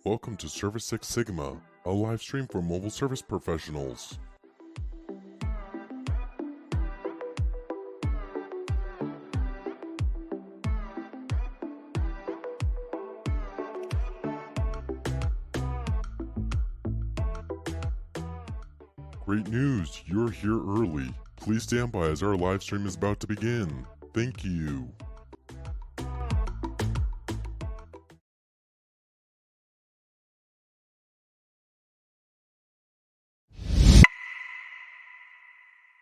Welcome to Service Six Sigma, a live stream for mobile service professionals. Great news, you're here early. Please stand by as our live stream is about to begin. Thank you.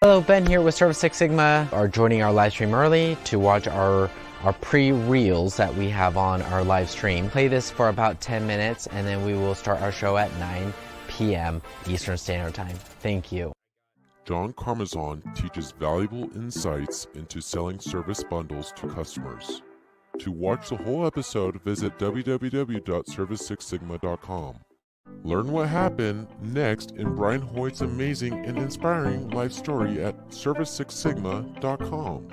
Hello, Ben here with Service Six Sigma. Are joining our live stream early to watch our pre-reels that we have on our live stream. Play this for about 10 minutes and then we will start our show at 9 p.m. Eastern Standard Time. Thank you. John Carmazon teaches valuable insights into selling service bundles to customers. To watch the whole episode, visit www.service6sigma.com. Learn what happened next in Brian Hoyt's amazing and inspiring life story at service6sigma.com.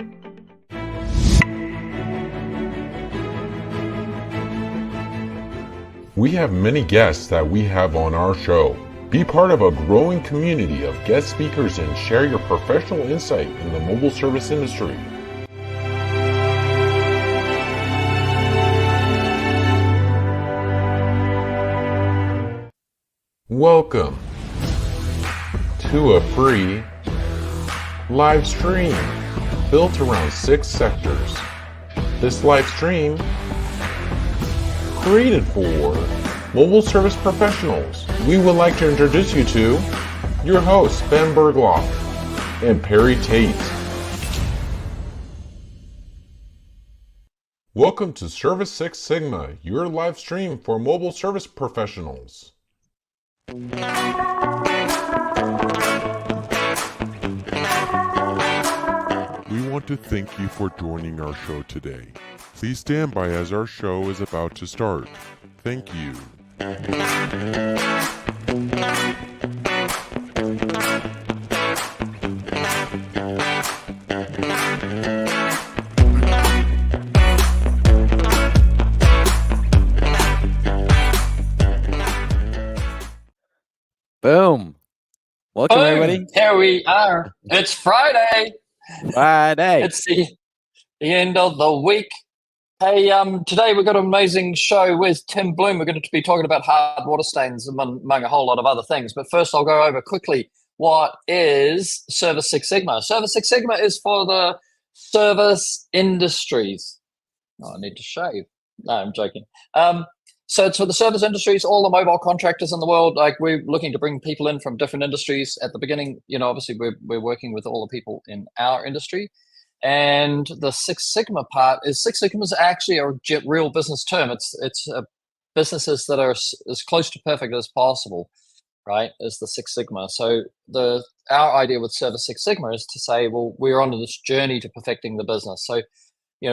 We have many guests that we have on our show. Be part of a growing community of guest speakers and share your professional insight in the mobile service industry. Welcome to a free live stream built around 6 sectors. This live stream created for mobile service professionals. We would like to introduce you to your hosts, Ben Bergloff and Perry Tate. Welcome to Service Six Sigma, your live stream for mobile service professionals. We want to thank you for joining our show today. Please stand by as our show is about to start. Thank you. Boom. Welcome, everybody. Here we are. It's Friday. Friday. It's the end of the week. Hey, today we've got an amazing show with Tim Bloom. We're going to be talking about hard water stains among a whole lot of other things. But first I'll go over quickly what is Service Six Sigma. Service Six Sigma is for the service industries. Oh, I need to shave. No, I'm joking. So it's for the service industries, all the mobile contractors in the world. Like, we're looking to bring people in from different industries. At the beginning, obviously we're working with all the people in our industry. And the Six Sigma part is Six Sigma is actually a real business term. It's businesses that are as close to perfect as possible, right? Is the Six Sigma. So our idea with Service Six Sigma is to say, well, we're on this journey to perfecting the business. So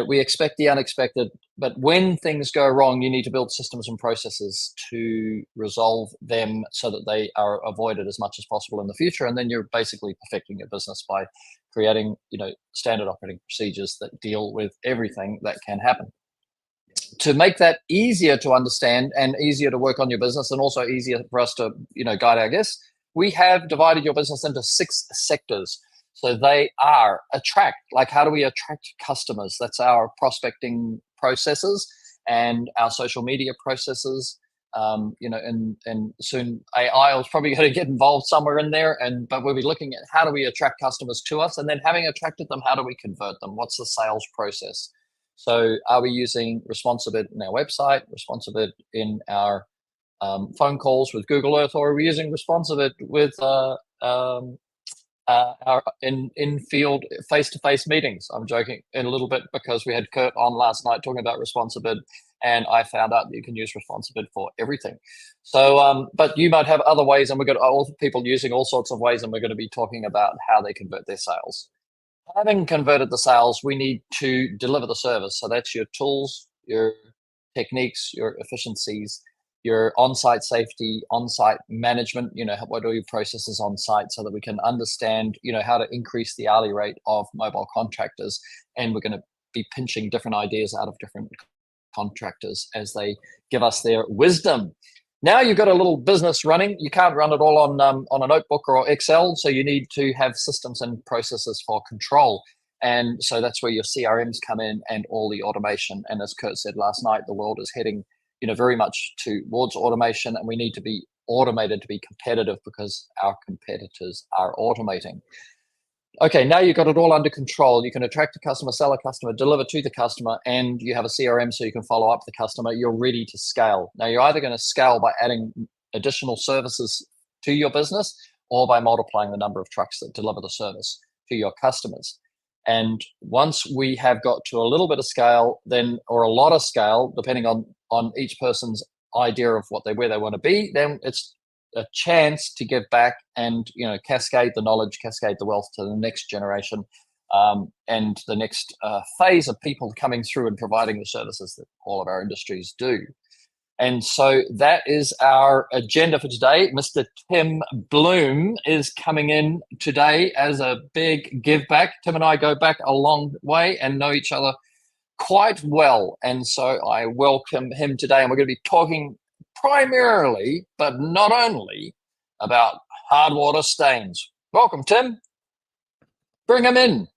we expect the unexpected, but when things go wrong, you need to build systems and processes to resolve them so that they are avoided as much as possible in the future. And then you're basically perfecting your business by creating, standard operating procedures that deal with everything that can happen. To make that easier to understand and easier to work on your business, and also easier for us to, guide our guests, we have divided your business into 6 sectors. So they are attract, like, how do we attract customers? That's our prospecting processes and our social media processes. And soon AI is probably going to get involved somewhere in there. But we'll be looking at how do we attract customers to us, and then having attracted them, how do we convert them? What's the sales process? So are we using Responsibid in our website, Responsibid in our phone calls with Google Earth, or are we using Responsibid with our in-field face-to-face meetings? I'm joking in a little bit because we had Kurt on last night talking about Responsibid, and I found out that you can use Responsibid for everything. So, but you might have other ways, and we've got all people using all sorts of ways, and we're going to be talking about how they convert their sales. Having converted the sales, we need to deliver the service. So that's your tools, your techniques, your efficiencies, your on-site safety, on-site management, what are your processes on-site so that we can understand, how to increase the hourly rate of mobile contractors. And we're going to be pinching different ideas out of different contractors as they give us their wisdom. Now you've got a little business running. You can't run it all on a notebook or Excel, so you need to have systems and processes for control. And so that's where your CRMs come in and all the automation. And as Kurt said last night, the world is heading, very much towards automation, and we need to be automated to be competitive because our competitors are automating. Okay, now you've got it all under control. You can attract a customer, sell a customer, deliver to the customer, and you have a CRM so you can follow up the customer. You're ready to scale. Now, you're either going to scale by adding additional services to your business or by multiplying the number of trucks that deliver the service to your customers. And once we have got to a little bit of scale, or a lot of scale, depending on each person's idea of where they want to be, then it's a chance to give back and cascade the knowledge, cascade the wealth to the next generation, and the next phase of people coming through and providing the services that all of our industries do. And so that is our agenda for today. Mr. Tim Bloom is coming in today as a big give back. Tim and I go back a long way and know each other quite well, and so I welcome him today, and we're going to be talking primarily, but not only, about hard water stains. Welcome, Tim. Bring him in.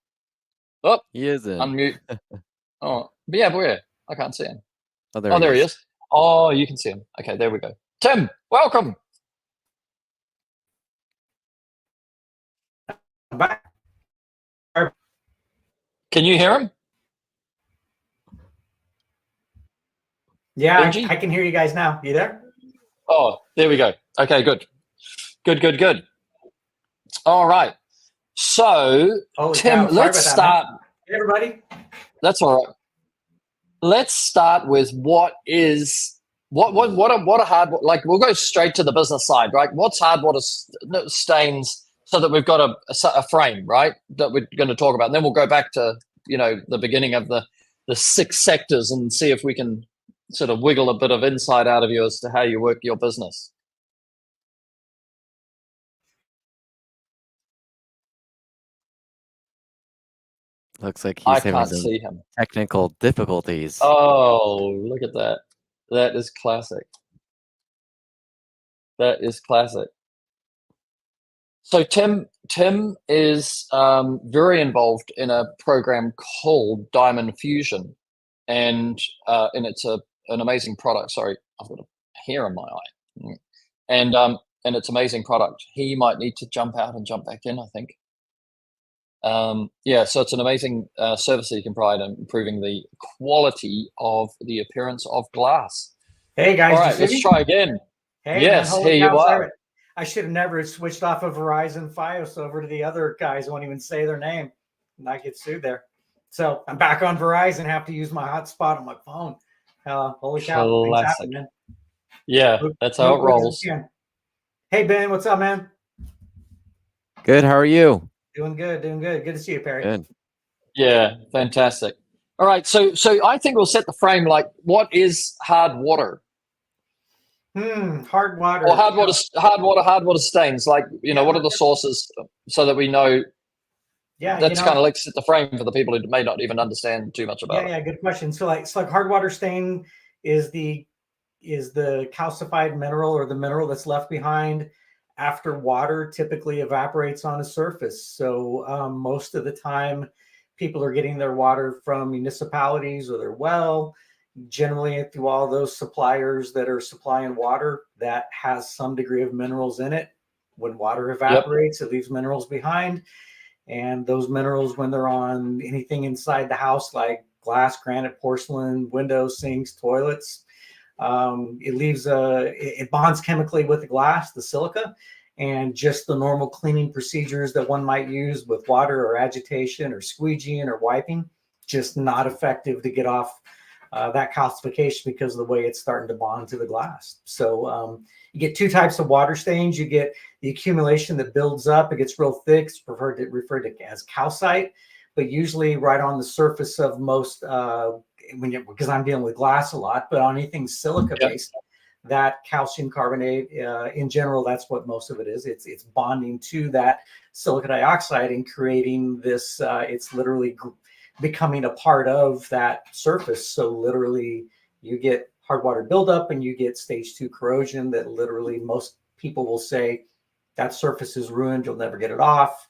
Oh, He is in. unmute. Oh, but yeah, where? I can't see him. Oh, there, Oh, there he is. Oh, you can see him. Okay, there we go. Tim, welcome. Back. Can you hear him? Yeah, Benji? I can hear you guys now. You there? Oh, there we go. Okay, good. Good. All right. So, Holy Tim, cow, sorry let's about that, start. man. Hey, everybody. That's all right. Let's start with what are hard, like, we'll go straight to the business side, right? What's hard water stains, so that we've got a frame, right, that we're going to talk about. And then we'll go back to, the beginning of the 6 sectors and see if we can sort of wiggle a bit of insight out of you as to how you work your business. Looks like I he's having can't some see him. technical difficulties. Oh, look at that. That is classic. That is classic. So Tim is very involved in a program called Diamond Fusion, and it's an amazing product. Sorry, I've got a hair in my eye, and it's amazing product. He might need to jump out and jump back in, I think. So it's an amazing service that you can provide in improving the quality of the appearance of glass. Hey, guys. All right, let's try again. Hey, Yes, man, holy here you cow, are. sorry. I should have never switched off of Verizon Fios over to the other guys who won't even say their name, and I get sued there. So I'm back on Verizon. Have to use my hotspot on my phone. Holy cow! Things Classic. happen, man. Yeah, that's how it rolls. Hey, Ben, what's up, man? Good. How are you? Doing good. Good to see you, Perry. Good. Yeah, fantastic. All right, so I think we'll set the frame. Like, what is hard water? Hard water. Or hard water stains. Like, what are the sources, so that we know? Yeah, That's kind of like set the frame for the people who may not even understand too much about it. Yeah, good question. So like hard water stain is the calcified mineral, or the mineral that's left behind after water typically evaporates on a surface. So most of the time, people are getting their water from municipalities or their well, generally through all those suppliers that are supplying water that has some degree of minerals in it. When water evaporates, It leaves minerals behind. And those minerals, when they're on anything inside the house, like glass, granite, porcelain, windows, sinks, toilets, it bonds chemically with the glass, the silica, and just the normal cleaning procedures that one might use with water or agitation or squeegeeing or wiping, just not effective to get off that calcification because of the way it's starting to bond to the glass. So you get 2 types of water stains. You get the accumulation that builds up. It gets real thick. It's referred to as calcite, but usually right on the surface of most, because I'm dealing with glass a lot, but on anything silica based, that calcium carbonate, in general, that's what most of it is. It's bonding to that silica dioxide and creating this, it's literally becoming a part of that surface. So literally you get hard water buildup and you get stage 2 corrosion that literally most people will say that surface is ruined, you'll never get it off.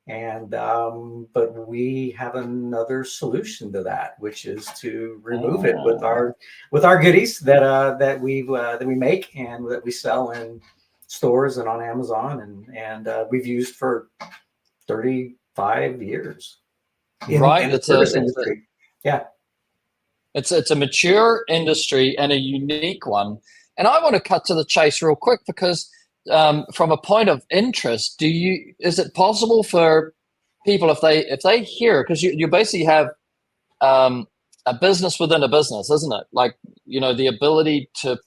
And but we have another solution to that, which is to remove it with our goodies that we make and that we sell in stores and on Amazon, and we've used for 35 years. Right, the service industry. Yeah, it's a mature industry and a unique one. And I want to cut to the chase real quick because from a point of interest, is it possible for people if they hear, because you basically have a business within a business, isn't it? Like, the ability to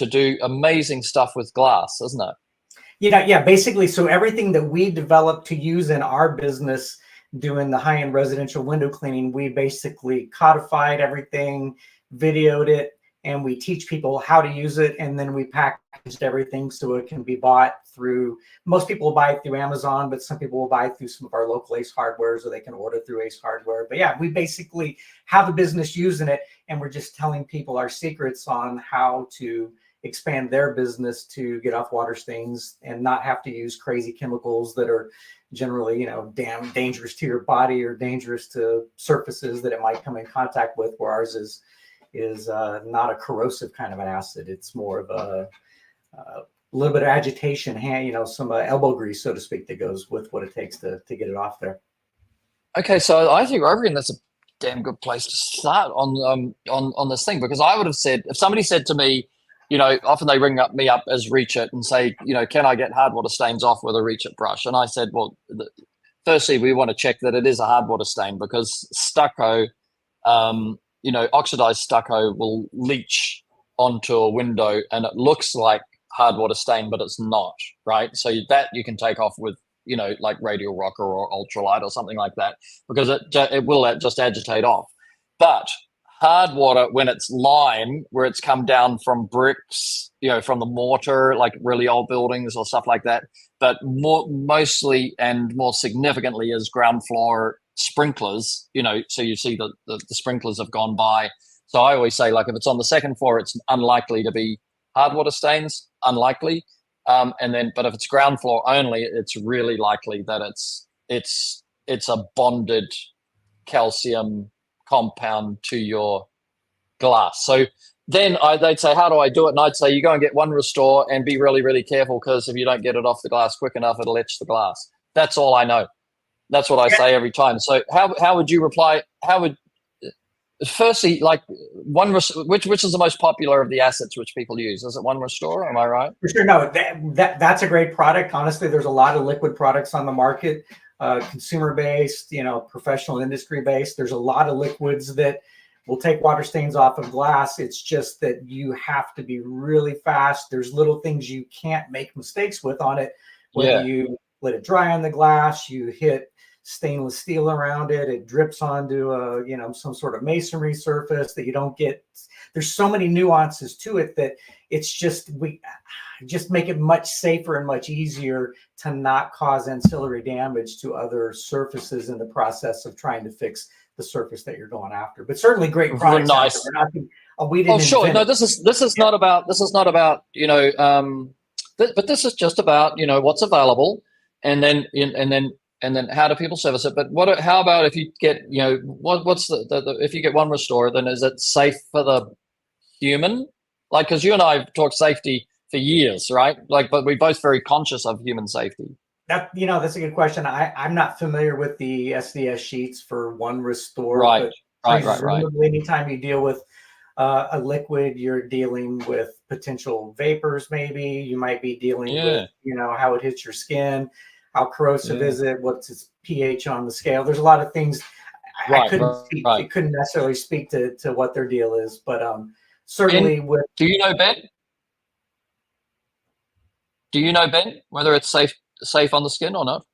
do amazing stuff with glass, isn't it? Yeah, basically. So everything that we developed to use in our business doing the high-end residential window cleaning, we basically codified everything, videoed it, and we teach people how to use it, and then we packaged everything so it can be bought through, most people will buy it through Amazon, but some people will buy it through some of our local Ace Hardwares, or they can order through Ace Hardware. But yeah, we basically have a business using it, and we're just telling people our secrets on how to expand their business to get off water stains and not have to use crazy chemicals that are generally, dangerous to your body or dangerous to surfaces that it might come in contact with, where ours is not a corrosive kind of an acid. It's more of a little bit of agitation, some elbow grease, so to speak, that goes with what it takes to get it off there. Okay, so I think that's a damn good place to start on this thing, because I would have said, if somebody said to me, often they ring me up as Reach It and say, can I get hard water stains off with a Reach It brush? And I said, well, firstly, we want to check that it is a hard water stain, because stucco, oxidized stucco will leach onto a window and it looks like hard water stain, but it's not, right? So that you can take off with, like radial rocker or ultralight or something like that, because it will just agitate off. But hard water, when it's lime, where it's come down from bricks, from the mortar, like really old buildings or stuff like that, but mostly and more significantly is ground floor sprinklers, so you see the sprinklers have gone by. So I always say, like, if it's on the second floor, it's unlikely to be hard water stains, unlikely. But if it's ground floor only, it's really likely that it's a bonded calcium compound to your glass. So then they'd say, how do I do it? And I'd say, you go and get One Restore and be really, really careful, because if you don't get it off the glass quick enough, it'll etch the glass. That's all I know. That's what I say every time. So how would you reply? Firstly, like which is the most popular of the acids which people use? Is it One Restore? Am I right? For sure. No, that's a great product. Honestly, there's a lot of liquid products on the market, consumer based, professional industry based. There's a lot of liquids that will take water stains off of glass. It's just that you have to be really fast. There's little things you can't make mistakes with on it. Whether you let it dry on the glass, you hit stainless steel around it, it drips onto some sort of masonry surface that you don't get. There's so many nuances to it that it's just, we just make it much safer and much easier to not cause ancillary damage to other surfaces in the process of trying to fix the surface that you're going after. But certainly great products. Nice. We didn't sure. No, this is not about but this is just about what's available, and then how do people service it? But how about if you get what's if you get One Restore, then is it safe for the human? Like, because you and I have talked safety for years, right? Like, but we're both very conscious of human safety. That's a good question. I'm not familiar with the SDS sheets for One Restore. Right. Anytime you deal with a liquid, you're dealing with potential vapors. Maybe you might be dealing with how it hits your skin. How corrosive is it? What's its pH on the scale? There's a lot of things. I couldn't necessarily speak to what their deal is, but certainly with. Do you know, Ben? Whether it's safe on the skin or not?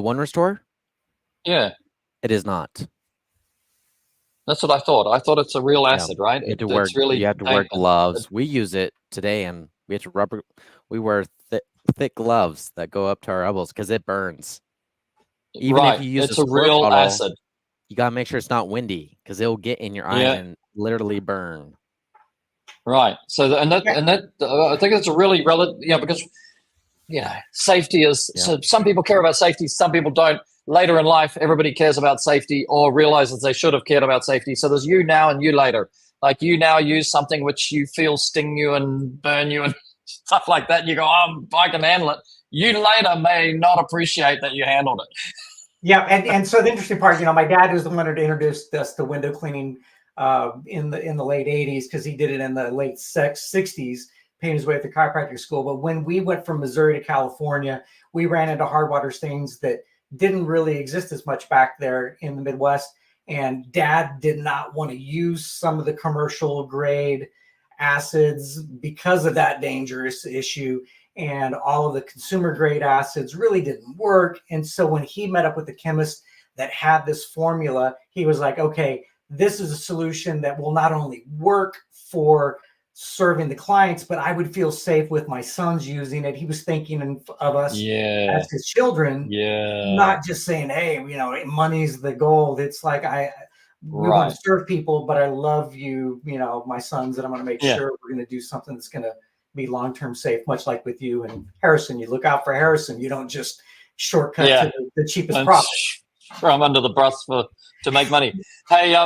One Restore? Yeah. It is not. That's what I thought. I thought it's a real acid, right? You have to wear gloves. We use it today, and we wear thick gloves that go up to our elbows because it burns. Even if you use it's a real bottle, acid. You gotta make sure it's not windy because it'll get in your eyes and literally burn. Right. So, I think it's a really relevant, because, safety is, Yeah. so some people care about safety, some people don't. Later in life, everybody cares about safety or realizes they should have cared about safety. So there's you now and you later. Like, you now use something which you feel sting you and burn you and stuff like that. And you go, I can handle it. You later may not appreciate that you handled it. Yeah, and so the interesting part, my dad was the one that introduced us to window cleaning in the late 80s, because he did it in the late 60s, paying his way at the chiropractic school. But when we went from Missouri to California, we ran into hard water stains that didn't really exist as much back there in the Midwest. And Dad did not want to use some of the commercial grade acids because of that dangerous issue. And all of the consumer grade acids really didn't work. And so when he met up with the chemist that had this formula, he was like, okay, this is a solution that will not only work for serving the clients, but I would feel safe with my sons using it. He was thinking of us as his children, not just saying, hey, money's the goal. It's like, we want to serve people, but I love you, my sons, and I'm going to make sure we're going to do something that's going to be long-term safe, much like with you and Harrison. You look out for Harrison. You don't just shortcut to the cheapest product. From under the bus to make money. Hey,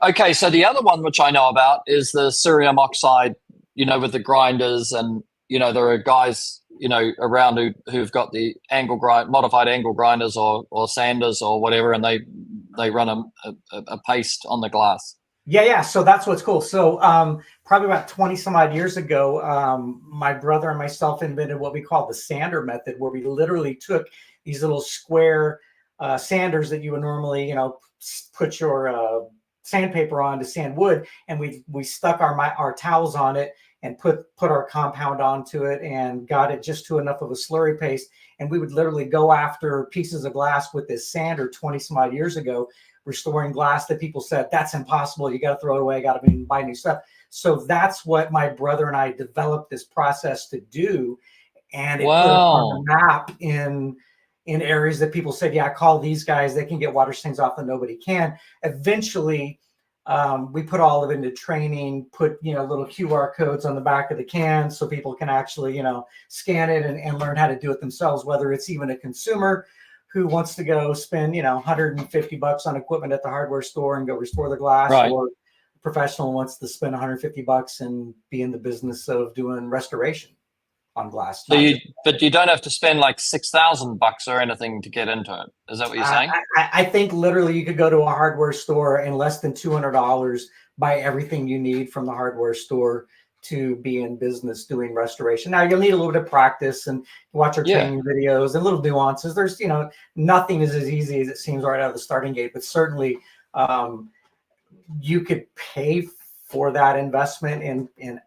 okay, so the other one which I know about is the cerium oxide, with the grinders, and there are guys around who've got the modified angle grinders or sanders or whatever, and they run a paste on the glass. Yeah. So that's what's cool. So probably about 20 some odd years ago, my brother and myself invented what we call the sander method, where we literally took these little square sanders that you would normally, put your sandpaper on to sand wood, and we stuck our towels on it and put our compound onto it and got it just to enough of a slurry paste. And we would literally go after pieces of glass with this sander 20 some odd years ago, restoring glass that people said, that's impossible. You got to throw it away. Got to buy new stuff. So that's what my brother and I developed this process to do. And it put us on the map in areas that people said, yeah, call these guys. They can get water stains off that nobody can. Eventually, we put all of it into training, put, little QR codes on the back of the can so people can actually, scan it and learn how to do it themselves, whether it's even a consumer who wants to go spend, $150 on equipment at the hardware store and go restore the glass, or a professional wants to spend $150 and be in the business of doing restoration on glass. But you don't have to spend like $6,000 or anything to get into it. Is that what you're saying? I think literally you could go to a hardware store and less than $200 buy everything you need from the hardware store to be in business doing restoration. Now, you'll need a little bit of practice and watch our training videos and little nuances. There's, nothing is as easy as it seems right out of the starting gate, but certainly you could pay for that investment in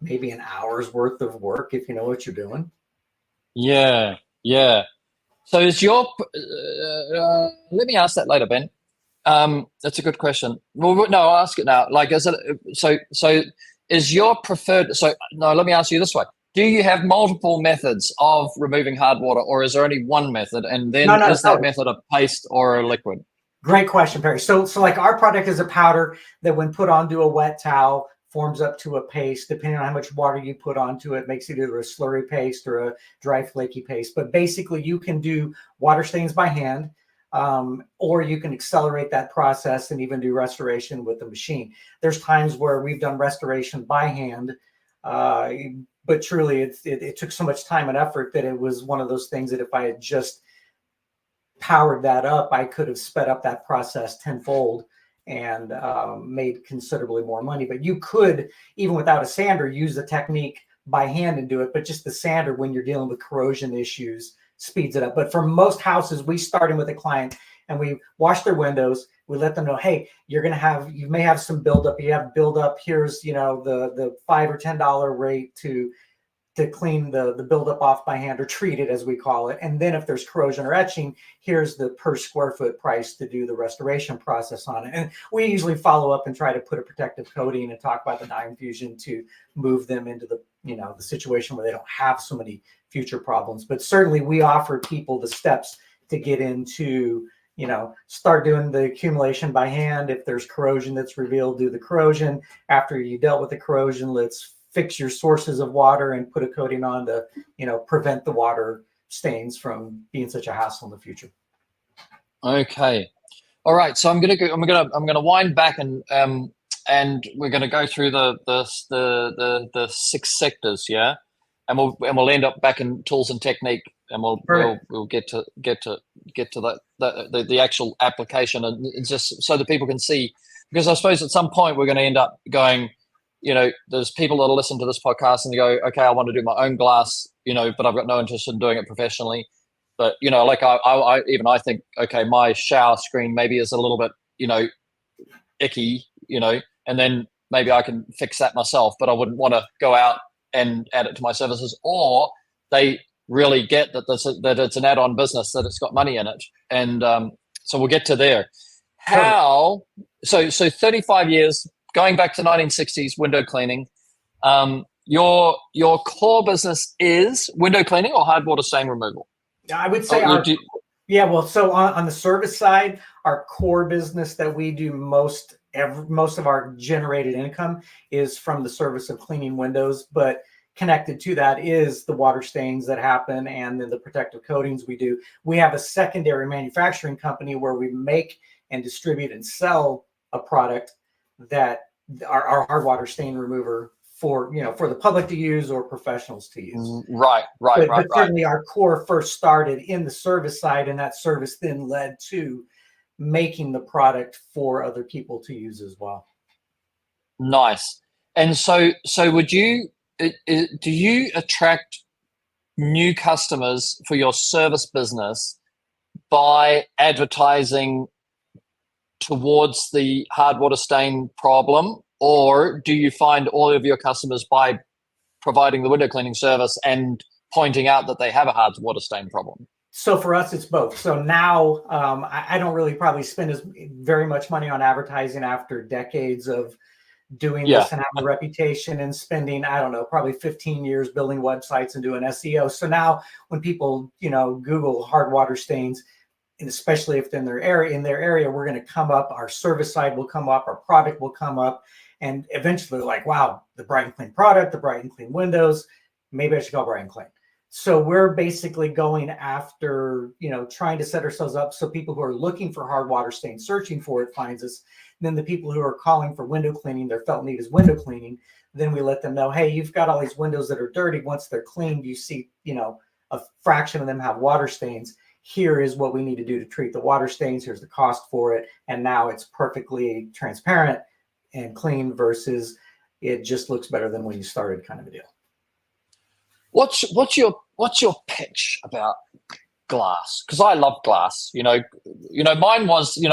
maybe an hour's worth of work if you know what you're doing. Yeah. So is your, let me ask that later, Ben. That's a good question. Well, no, I'll ask it now. Like, is it, so is your preferred, let me ask you this way. Do you have multiple methods of removing hard water, or is there only one method? And then that method a paste or a liquid? Great question, Perry. So like our product is a powder that when put onto a wet towel forms up to a paste. Depending on how much water you put onto it, makes it either a slurry paste or a dry flaky paste. But basically you can do water stains by hand, or you can accelerate that process and even do restoration with the machine. There's times where we've done restoration by hand, but truly it took so much time and effort that it was one of those things that if I had just powered that up, I could have sped up that process tenfold and made considerably more money. But you could, even without a sander, use the technique by hand and do it. But just the sander, when you're dealing with corrosion issues, speeds it up. But for most houses, we start in with a client and we wash their windows. We let them know, hey, you may have some buildup. You have buildup. Here's, the $5 or $10 rate to clean the buildup off by hand, or treat it as we call it. And then if there's corrosion or etching, here's the per square foot price to do the restoration process on it. And we usually follow up and try to put a protective coating and talk about the dye infusion to move them into the situation where they don't have so many future problems. But certainly we offer people the steps to get into, start doing the accumulation by hand. If there's corrosion that's revealed, do the corrosion. After you dealt with the corrosion, let's fix your sources of water and put a coating on to, prevent the water stains from being such a hassle in the future. Okay. All right. So I'm gonna wind back and we're gonna go through the 6 sectors, yeah, and we'll end up back in tools and technique, and we'll get to the actual application, and it's just so that people can see, because I suppose at some point we're going to end up going, there's people that'll listen to this podcast and they go, okay, I want to do my own glass, but I've got no interest in doing it professionally. But, like I think, okay, my shower screen maybe is a little bit, icky, and then maybe I can fix that myself, but I wouldn't want to go out and add it to my services. Or they really get that that it's an add-on business, that it's got money in it. And so we'll get to there. So 35 years, going back to 1960s, window cleaning. Your core business is window cleaning or hard water stain removal? I would say so on the service side, our core business that we do most of our generated income is from the service of cleaning windows, but connected to that is the water stains that happen and then the protective coatings we do. We have a secondary manufacturing company where we make and distribute and sell a product that our hard water stain remover for the public to use or professionals to use. Right. But certainly our core first started in the service side, and that service then led to making the product for other people to use as well. Nice. And so would you do you attract new customers for your service business by advertising towards the hard water stain problem, or do you find all of your customers by providing the window cleaning service and pointing out that they have a hard water stain problem? So for us, it's both. So now I don't really probably spend very much money on advertising after decades of doing this and having a reputation and spending, I don't know, probably 15 years building websites and doing SEO. So now when people, Google hard water stains, and especially if they're in their area, we're going to come up, our service side will come up, our product will come up, and eventually like, wow, the Bright and Clean product, the Bright and Clean windows, maybe I should call Bright and Clean. So we're basically going after, trying to set ourselves up so people who are looking for hard water stain, searching for it, finds us. And then the people who are calling for window cleaning, their felt need is window cleaning. Then we let them know, hey, you've got all these windows that are dirty. Once they're cleaned, you see, a fraction of them have water stains. Here is what we need to do to treat the water stains. Here's the cost for it. And now it's perfectly transparent and clean versus it just looks better than when you started, kind of a deal. What's your pitch about glass? Because I love glass. Mine was the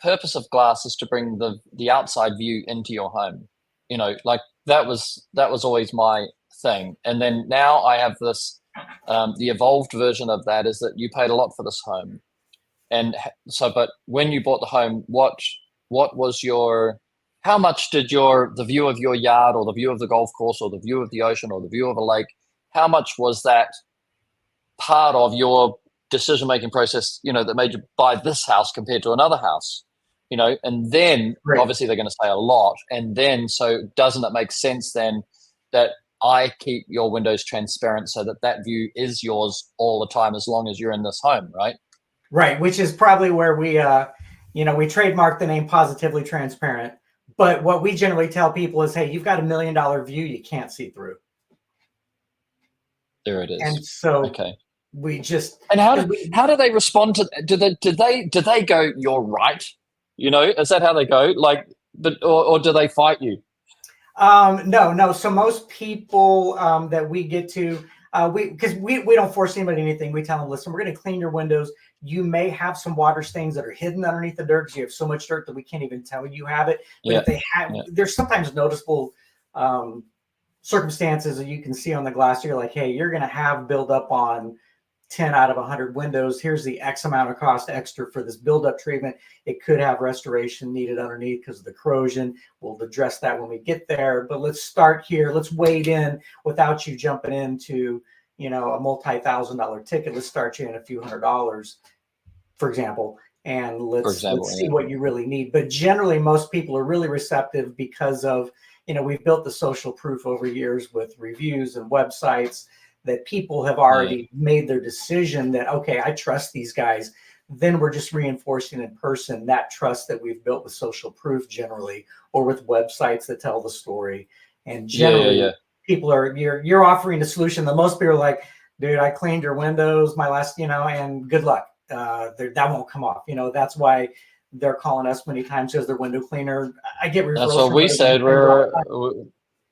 purpose of glass is to bring the outside view into your home. That was always my thing. And then now I have this the evolved version of that is that you paid a lot for this home, and so but when you bought the home, what was your, how much did the view of your yard or the view of the golf course or the view of the ocean or the view of a lake, how much was that part of your decision-making process, that made you buy this house compared to another house, and then obviously they're going to say a lot. And then, so doesn't it make sense then that I keep your windows transparent so that view is yours all the time, as long as you're in this home, right? Right. Which is probably where we, we trademarked the name Positively Transparent. But what we generally tell people is, hey, you've got $1 million view you can't see through. There it is. And so okay. We just, and how do they respond to? Do they go, you're right? Is that how they go? Or do they fight you? No. So most people that we get to, because we don't force anybody anything. We tell them, listen, we're going to clean your windows. You may have some water stains that are hidden underneath the dirt because you have so much dirt that we can't even tell you have it. But if they have, there's sometimes noticeable circumstances that you can see on the glass. You're like, hey, you're going to have buildup on 10 out of 100 windows. Here's the X amount of cost extra for this buildup treatment. It could have restoration needed underneath because of the corrosion. We'll address that when we get there. But let's start here. Let's wade in without you jumping into, a multi-$1,000 ticket. Let's start you in a few $100s, for example, and let's see what you really need. But generally, most people are really receptive because of, we've built the social proof over years with reviews and websites that people have already made their decision that, okay, I trust these guys. Then we're just reinforcing in person that trust that we've built with social proof generally, or with websites that tell the story. And generally, people are, you're offering a solution that most people are like, dude, I cleaned your windows my last, and good luck. That won't come off. That's why they're calling us many times as their window cleaner. I get referrals. That's what we said.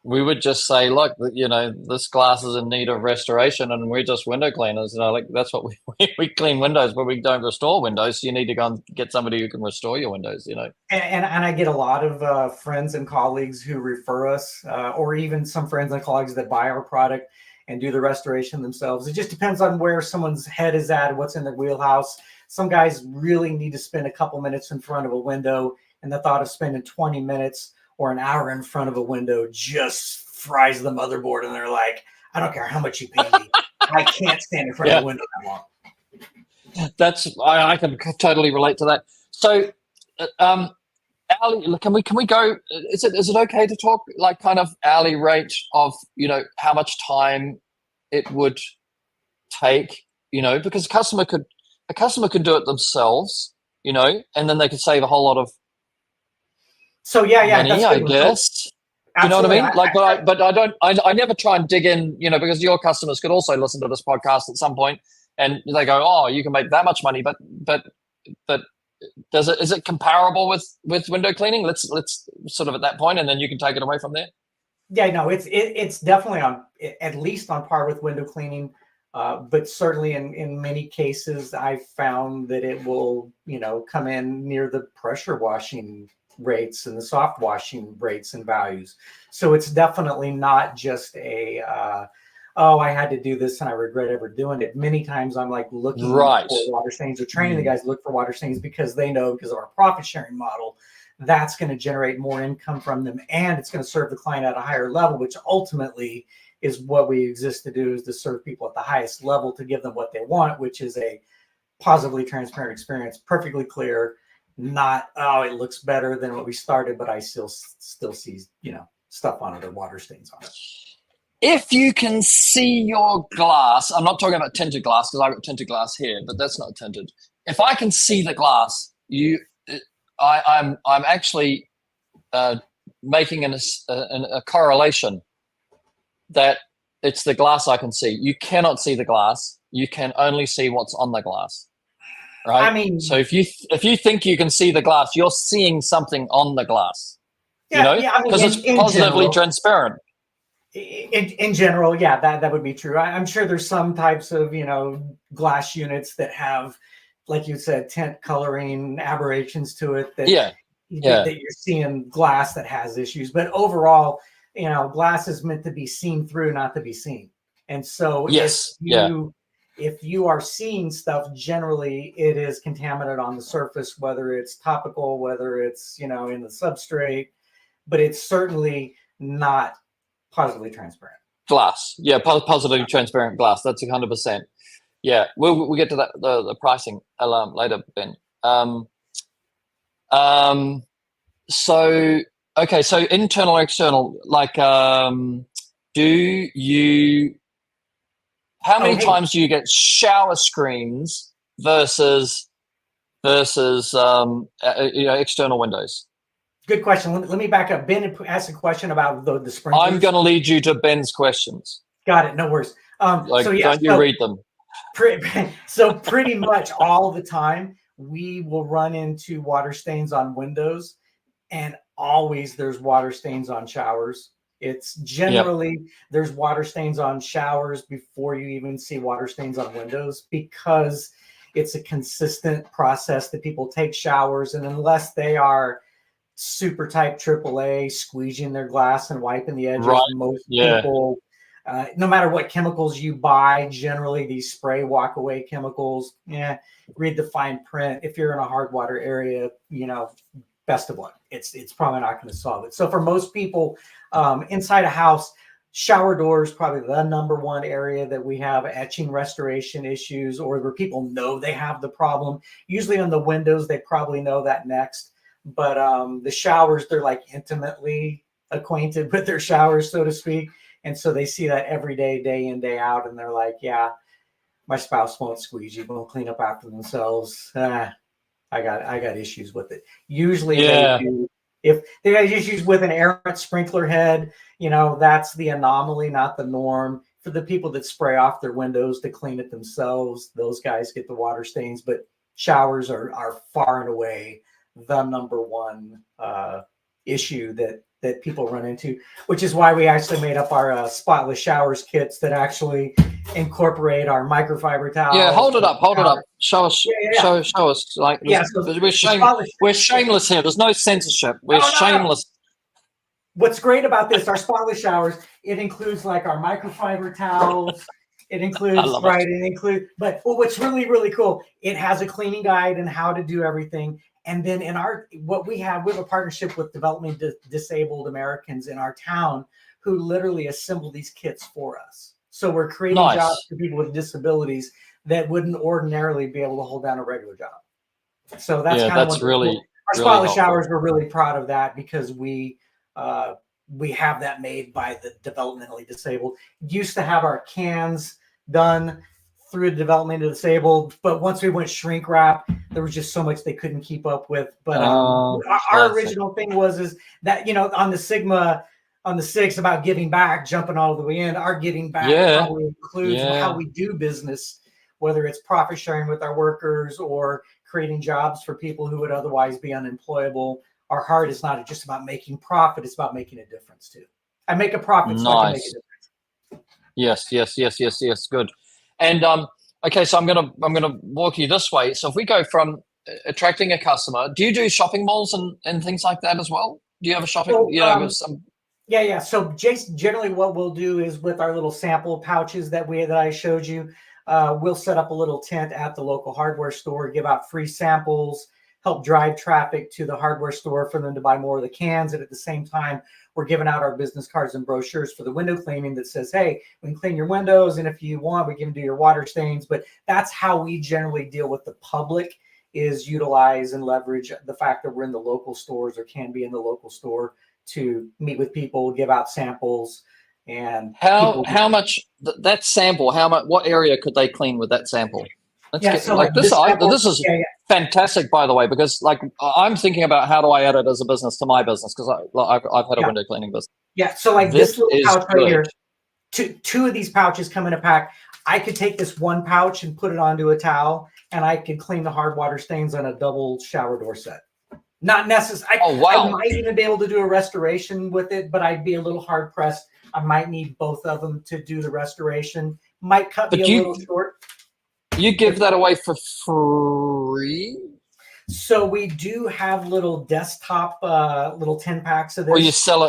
We would just say, look, this glass is in need of restoration, and we're just window cleaners. That's what we clean windows, but we don't restore windows. So you need to go and get somebody who can restore your windows. And I get a lot of friends and colleagues who refer us, or even some friends and colleagues that buy our product and do the restoration themselves. It just depends on where someone's head is at, what's in their wheelhouse. Some guys really need to spend a couple minutes in front of a window, and the thought of spending 20 minutes or an hour in front of a window just fries the motherboard, and they're like, I don't care how much you pay me. I can't stand in front of a window that long. I can totally relate to that. So, hourly, can we go? Is it okay to talk like kind of hourly rate of how much time it would take? Because a customer could do it themselves, and then they could save a whole lot of money, I guess. Absolutely. You know what I mean? But I never try and dig in, because your customers could also listen to this podcast at some point, and they go, oh, you can make that much money, but is it comparable with window cleaning? Let's sort of at that point, and then you can take it away from there. Yeah, no, it's definitely at least on par with window cleaning. But certainly in many cases, I've found that it will, come in near the pressure washing rates and the soft washing rates and values. So it's definitely not just I had to do this and I regret ever doing it. Many times I'm like looking for water stains, or training the guys to look for water stains, because they know, because of our profit sharing model, that's going to generate more income from them, and it's going to serve the client at a higher level, which ultimately is what we exist to do, is to serve people at the highest level, to give them what they want, which is a positively transparent experience, perfectly clear, not, it looks better than what we started, but I still see, stuff on it or water stains on it. If you can see your glass, I'm not talking about tinted glass, because I've got tinted glass here, but that's not tinted. If I can see the glass, I'm actually making a correlation that it's the glass I can see. You cannot see the glass. You can only see what's on the glass, right? I mean, so if you think you can see the glass, you're seeing something on the glass. Because it's positively transparent. In general, yeah, that would be true. I'm sure there's some types of glass units that have, like you said, tint coloring aberrations to it that that you're seeing glass that has issues. But overall, glass is meant to be seen through, not to be seen. And so if you are seeing stuff, generally it is contaminated on the surface, whether it's topical, whether it's in the substrate, but it's certainly not positively transparent glass. Positively transparent glass. That's 100%. Yeah, we'll get to that the pricing later, Ben. So internal, external, like how many times do you get shower screens versus external windows? Good question. Let me back up. Ben asked a question about the sprinklers. I'm going to lead you to Ben's questions. Got it. No worries. Don't you read them? So pretty much all the time, we will run into water stains on windows, and always there's water stains on showers. It's generally there's water stains on showers before you even see water stains on windows, because it's a consistent process that people take showers, and unless they are super type AAA, squeegeing their glass and wiping the edges, most people, no matter what chemicals you buy, generally these spray walk away chemicals, read the fine print. If you're in a hard water area, best of luck. It's probably not going to solve it. So for most people inside a house, shower doors, probably the number one area that we have etching restoration issues, or where people know they have the problem. Usually on the windows, they probably know that next. But the showers, they're like intimately acquainted with their showers, so to speak. And so they see that every day, day in, day out. And they're like, yeah, my spouse won't squeegee, won't clean up after themselves. I got issues with it. Usually they do. If they got issues with an errant sprinkler head, that's the anomaly, not the norm. For the people that spray off their windows to clean it themselves, those guys get the water stains. But showers are far and away the number one issue that people run into, which is why we actually made up our spotless showers kits that actually incorporate our microfiber towels. Yeah, hold it up. Show us. Show us. Like, so we're shameless here. There's no censorship. We're shameless. What's great about this, our spotless showers, it includes like our microfiber towels. It includes, but what's really, really cool, it has a cleaning guide and how to do everything. And then we have a partnership with Developmentally Disabled Americans in our town who literally assemble these kits for us. So we're creating jobs for people with disabilities that wouldn't ordinarily be able to hold down a regular job. So that's really cool. Our spotless showers, we're really proud of that because we have that made by the developmentally disabled. Used to have our cans done through the developmentally disabled, but once we went shrink wrap, there was just so much they couldn't keep up with. But our original thing is that on the Sigma, on the 6 about giving back, jumping all the way in, our giving back probably includes how we do business, whether it's profit sharing with our workers or creating jobs for people who would otherwise be unemployable. Our heart is not just about making profit; it's about making a difference too. I make a profit so I can make a difference. Yes. Good. And okay, so I'm gonna walk you this way. So if we go from attracting a customer, do you do shopping malls and things like that as well? Do you have a shopping? Yeah. So Jason, generally what we'll do is with our little sample pouches that I showed you, we'll set up a little tent at the local hardware store, give out free samples, help drive traffic to the hardware store for them to buy more of the cans. And at the same time, we're giving out our business cards and brochures for the window cleaning that says, hey, we can clean your windows. And if you want, we can do your water stains. But that's how we generally deal with the public, is utilize and leverage the fact that we're in the local stores or can be in the local store to meet with people, give out samples. And how much that sample, what area could they clean with that sample? This is fantastic, by the way, because like I'm thinking about how do I add it as a business to my business, because I've had a window cleaning business. Yeah, so like this little pouch right here, two of these pouches come in a pack. I could take this one pouch and put it onto a towel, and I could clean the hard water stains on a double shower door set. Not necessary. I might even be able to do a restoration with it, but I'd be a little hard pressed. I might need both of them to do the restoration. Might cut me a little short. You give that away for free? So we do have little desktop, little 10 packs of this. Or you sell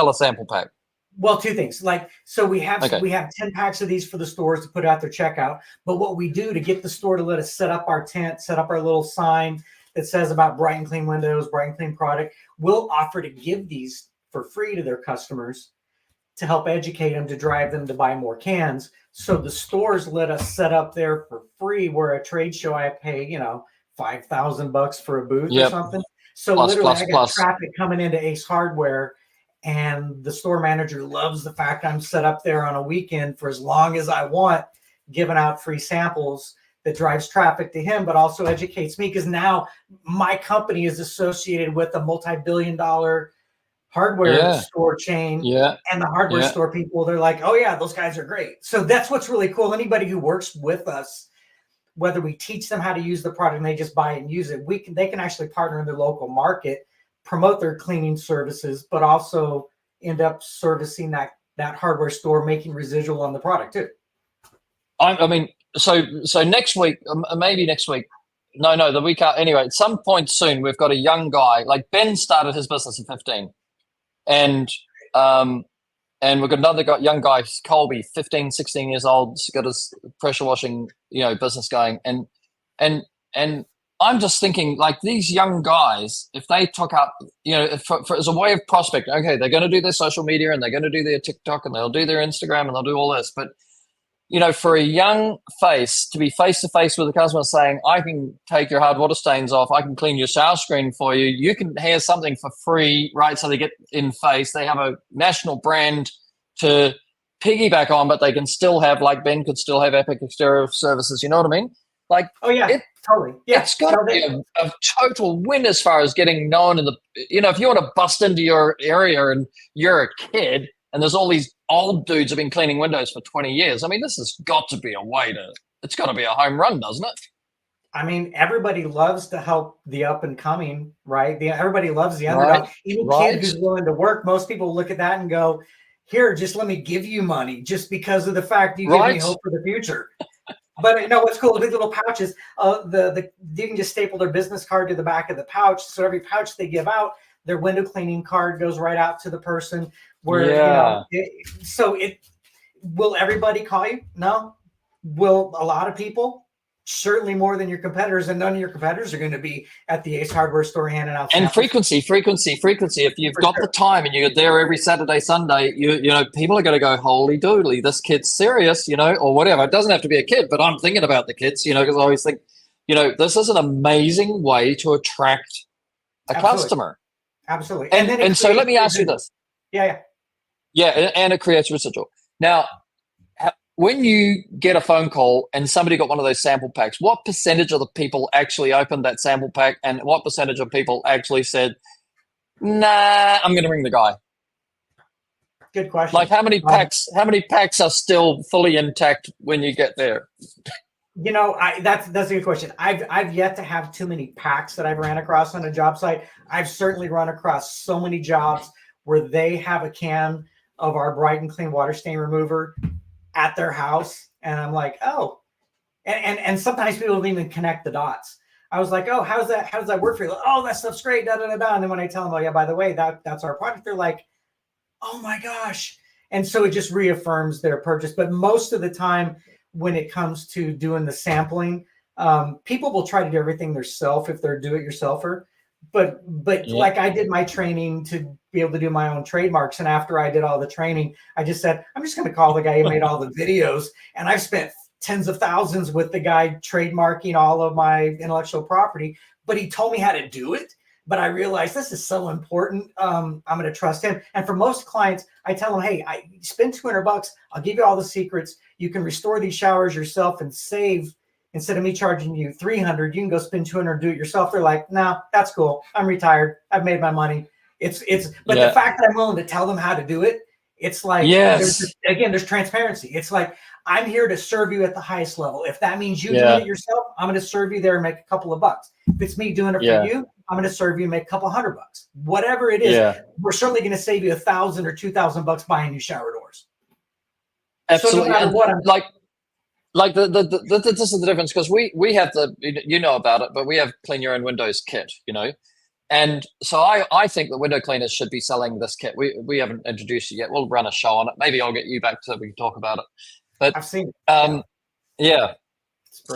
a sample pack. Well, two things. We have 10 packs of these for the stores to put out their checkout. But what we do to get the store to let us set up our tent, set up our little sign that says about Bright and Clean Windows, Bright and Clean product, we'll offer to give these for free to their customers to help educate them, to drive them to buy more cans. So the stores let us set up there for free, where a trade show I pay, $5,000 for a booth or something. So I got traffic coming into Ace Hardware, and the store manager loves the fact I'm set up there on a weekend for as long as I want, giving out free samples that drives traffic to him, but also educates me, because now my company is associated with a multi-billion-dollar hardware store chain, and the hardware store people, they're like, oh yeah, those guys are great. So that's what's really cool. Anybody who works with us, whether we teach them how to use the product and they just buy it and use it, they can actually partner in their local market, promote their cleaning services, but also end up servicing that hardware store, making residual on the product too. So next week, maybe next week, no, the week out. Anyway, at some point soon, we've got a young guy, like Ben started his business at 15. And we've got another young guy, Colby, 15, 16 years old. He's got his pressure washing, business going. And I'm just thinking, like, these young guys, if they took up, as a way of prospecting, okay, they're going to do their social media and they're going to do their TikTok and they'll do their Instagram and they'll do all this. But, for a young face to be face to face with a customer saying, I can take your hard water stains off, I can clean your shower screen for you, you can hear something for free, right? So they get in face, they have a national brand to piggyback on, but they can still have, like Ben could still have Epic Exterior Services, you know what I mean? Like, oh yeah, totally. Yeah, it's got to be a total win as far as getting known in the, if you want to bust into your area and you're a kid and there's all these old dudes who've been cleaning windows for 20 years. I mean, this has got to be it's got to be a home run, doesn't it? I mean, everybody loves to help the up and coming, right? Everybody loves the underdog. Right. Even kid who's willing to work, most people look at that and go, here, just let me give you money just because of the fact you give me hope for the future. But what's cool, the little pouches, you can just staple their business card to the back of the pouch. So every pouch they give out, their window cleaning card goes right out to the person. Where will everybody call you? No. Will a lot of people? Certainly more than your competitors, and none of your competitors are going to be at the Ace Hardware store handing out. And frequency. If you've got the time and you're there every Saturday, Sunday, people are going to go, holy doodly, this kid's serious, or whatever. It doesn't have to be a kid, but I'm thinking about the kids, because I always think, this is an amazing way to attract a customer. Absolutely. And so let me ask you this. Yeah, and it creates residual. Now, when you get a phone call and somebody got one of those sample packs, what percentage of the people actually opened that sample pack, and what percentage of people actually said, nah, I'm going to ring the guy? Good question. Like how many packs are still fully intact when you get there? That's a good question. I've yet to have too many packs that I've ran across on a job site. I've certainly run across so many jobs where they have a can of our Bright and Clean water stain remover at their house, and I'm like, oh, and sometimes people don't even connect the dots. I was like, oh, how does that work for you? Like, oh, that stuff's great, da da da da. And then when I tell them, oh yeah, by the way, that's our product, they're like, oh my gosh. And so it just reaffirms their purchase. But most of the time, when it comes to doing the sampling, people will try to do everything themselves if they're do-it-yourselfer. But like I did my training to be able to do my own trademarks. And after I did all the training, I just said, I'm just going to call the guy who made all the videos. And I've spent tens of thousands with the guy trademarking all of my intellectual property, but he told me how to do it. But I realized this is so important. I'm going to trust him. And for most clients, I tell them, hey, I spend $200. I'll give you all the secrets. You can restore these showers yourself and save. Instead of me charging you $300, you can go spend $200, do it yourself. They're like, no, that's cool. I'm retired. I've made my money. But the fact that I'm willing to tell them how to do it, it's like, there's transparency. It's like, I'm here to serve you at the highest level. If that means you doing it yourself, I'm going to serve you there and make a couple of bucks. If it's me doing it for you, I'm going to serve you and make a couple $100. Whatever it is, we're certainly going to save you $1,000 or $2,000 buying new shower doors. Absolutely. So no matter what, I'm like this is the difference, because we have about it, but we have Clean Your Own Windows kit, and so I think that window cleaners should be selling this kit. We haven't introduced it yet. We'll run a show on it. Maybe I'll get you back so we can talk about it. But I've seen it.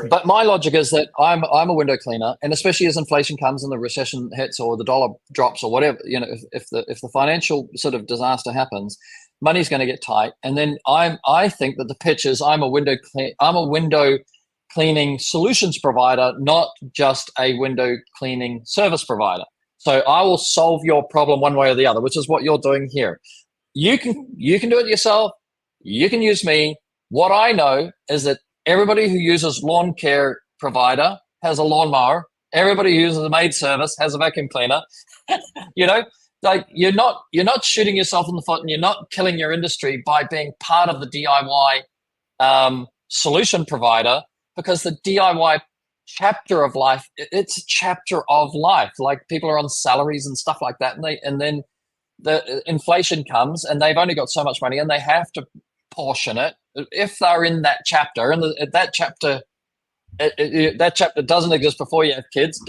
But my logic is that I'm a window cleaner, and especially as inflation comes and the recession hits or the dollar drops or whatever, if the financial sort of disaster happens, money's going to get tight. And then I think that the pitch is I'm a window cleaning solutions provider, not just a window cleaning service provider. So I will solve your problem one way or the other, which is what you're doing here. You can do it yourself. You can use me. What I know is that everybody who uses lawn care provider has a lawnmower. Everybody who uses a maid service has a vacuum cleaner. Like you're not shooting yourself in the foot, and you're not killing your industry by being part of the DIY solution provider, because the DIY chapter of life, it's a chapter of life. Like people are on salaries and stuff like that, and then the inflation comes, and they've only got so much money, and they have to portion it if they're in that chapter. And that chapter doesn't exist before you have kids,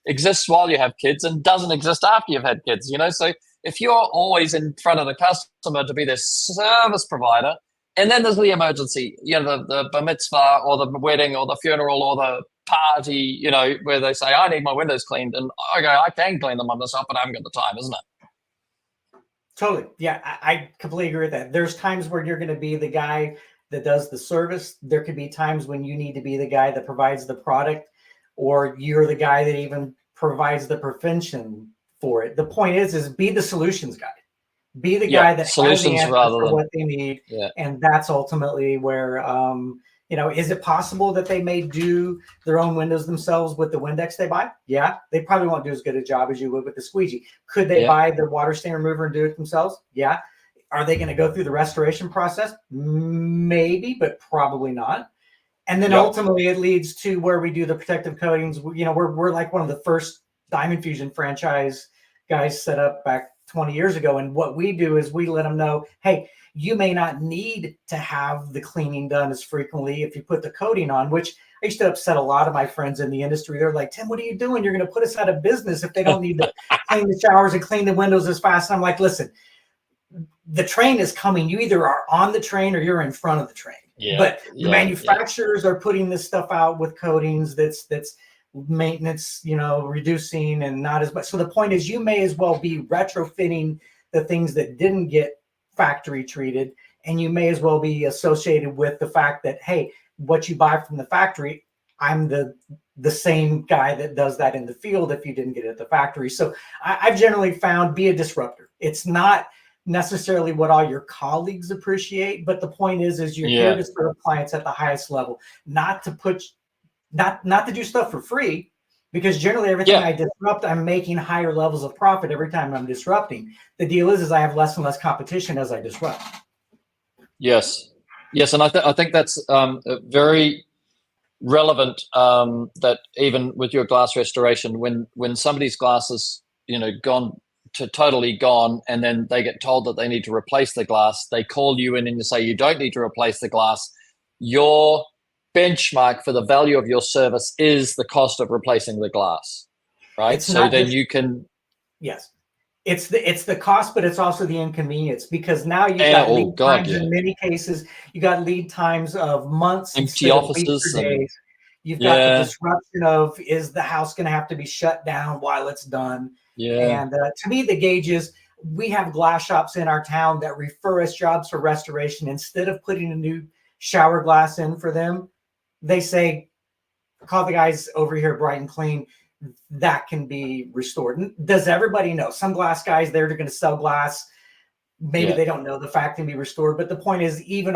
exists while you have kids, and doesn't exist after you've had kids. So if you're always in front of the customer to be their service provider, and then there's the emergency, the bar mitzvah or the wedding or the funeral or the party, you know, where they say, I need my windows cleaned. And I go, I can clean them myself, but I haven't got the time, isn't it? Totally. Yeah, I completely agree with that. There's times where you're going to be the guy that does the service. There could be times when you need to be the guy that provides the product, or you're the guy that even provides the prevention for it. The point is be the solutions guy. Be the guy that has the answer for what they need. Yeah. And that's ultimately where, you know, is it possible that they may do their own windows themselves with the Windex they buy? Yeah. They probably won't do as good a job as you would with the squeegee. Could they buy the water stain remover and do it themselves? Yeah. Are they going to go through the restoration process? Maybe, but probably not. And then ultimately it leads to where we do the protective coatings. You know, we're like one of the first Diamond Fusion franchise guys set up back 20 years ago. And what we do is we let them know, hey, you may not need to have the cleaning done as frequently if you put the coating on, which I used to upset a lot of my friends in the industry. They're like, Tim, what are you doing? You're going to put us out of business if they don't need to clean the showers and clean the windows as fast. And I'm like, listen, the train is coming. You either are on the train or you're in front of the train. But the manufacturers are putting this stuff out with coatings that's maintenance, you know, reducing and not as much. So the point is you may as well be retrofitting the things that didn't get factory treated, and you may as well be associated with the fact that, hey, what you buy from the factory, I'm the same guy that does that in the field if you didn't get it at the factory. So I've generally found be a disruptor. It's not necessarily what all your colleagues appreciate, but the point is you're here to serve clients at the highest level, not to do stuff for free, because generally everything I disrupt, I'm making higher levels of profit every time I'm disrupting. The deal is I have less and less competition as I disrupt. Yes. And I think that's very relevant, that even with your glass restoration, when somebody's glass is, you know, totally gone, and then they get told that they need to replace the glass, they call you in and you say you don't need to replace the glass. Your benchmark for the value of your service is the cost of replacing the glass, right? So then you can. Yes, it's the cost, but it's also the inconvenience, because now you've got lead times in many cases. You got lead times of months, empty offices, days. You've got the disruption of, is the house going to have to be shut down while it's done? And to me, the gauge is, we have glass shops in our town that refer us jobs for restoration. Instead of putting a new shower glass in for them, they say, call the guys over here at Bright and Clean. That can be restored. And does everybody know? Some glass guys, they're going to sell glass. Maybe they don't know the fact can be restored. But the point is, even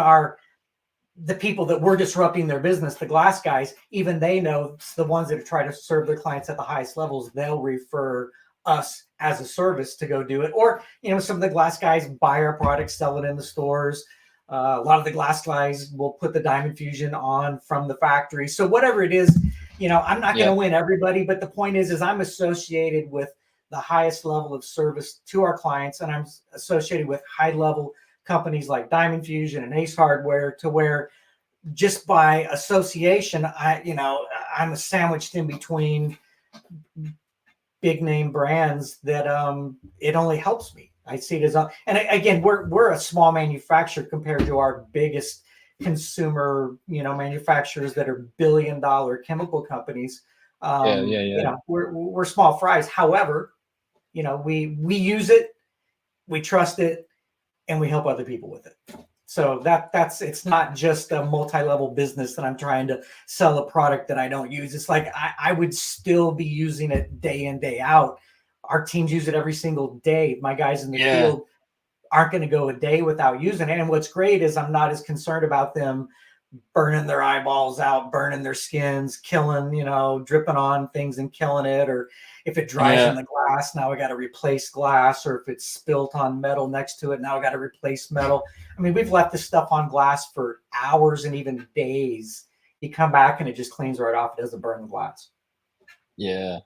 the people that we're disrupting their business, the glass guys, even they know, the ones that are trying to serve their clients at the highest levels, they'll refer us as a service to go do it. Or, you know, some of the glass guys buy our products, sell it in the stores. A lot of the glass guys will put the Diamond Fusion on from the factory. So whatever it is, you know, I'm not going to win everybody, but the point is I'm associated with the highest level of service to our clients, and I'm associated with high level companies like Diamond Fusion and Ace Hardware, to where just by association, I'm sandwiched in between big name brands that it only helps me. I see it as and again, we're a small manufacturer compared to our biggest consumer, you know, manufacturers that are billion-dollar chemical companies. You know, we're small fries. However, you know, we use it, we trust it, and we help other people with it. So that's it's not just a multi-level business that I'm trying to sell a product that I don't use. It's like I would still be using it day in, day out. Our teams use it every single day. My guys in the field aren't going to go a day without using it. And what's great is I'm not as concerned about them burning their eyeballs out, burning their skins, killing, you know, dripping on things and killing it. Or if it dries on the glass, now I got to replace glass. Or if it's spilt on metal next to it, now I got to replace metal. I mean, we've left this stuff on glass for hours and even days. You come back and it just cleans right off. It doesn't burn the glass. Yeah,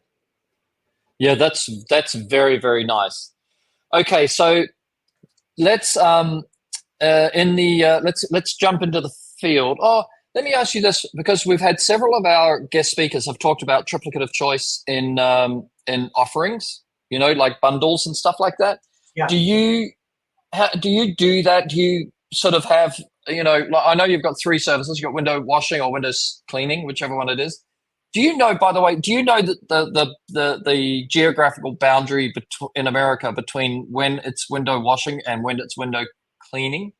that's very, very nice. Okay, so let's let's jump into the field. Oh, let me ask you this, because we've had several of our guest speakers have talked about triplicate of choice in offerings, you know, like bundles and stuff like that. Yeah. Do you do that? Do you sort of have, you know, like, I know you've got 3 services. You've got window washing or windows cleaning, whichever one it is. Do you know, by the way, do you know that the geographical boundary in America between when it's window washing and when it's window cleaning?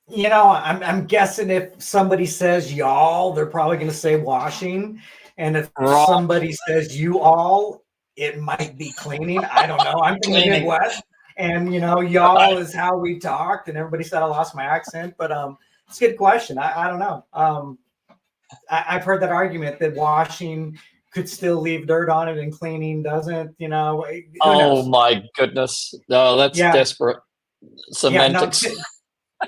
You know, I'm guessing if somebody says y'all, they're probably going to say washing. And if Right. somebody says you all, it might be cleaning. I don't know. I'm from the Cleaning. Midwest, and you know, y'all is how we talked. And everybody said I lost my accent, but it's a good question. I don't know. I've heard that argument that washing could still leave dirt on it and cleaning doesn't. You know, who knows? Oh my goodness! No, that's Yeah. desperate. Semantics.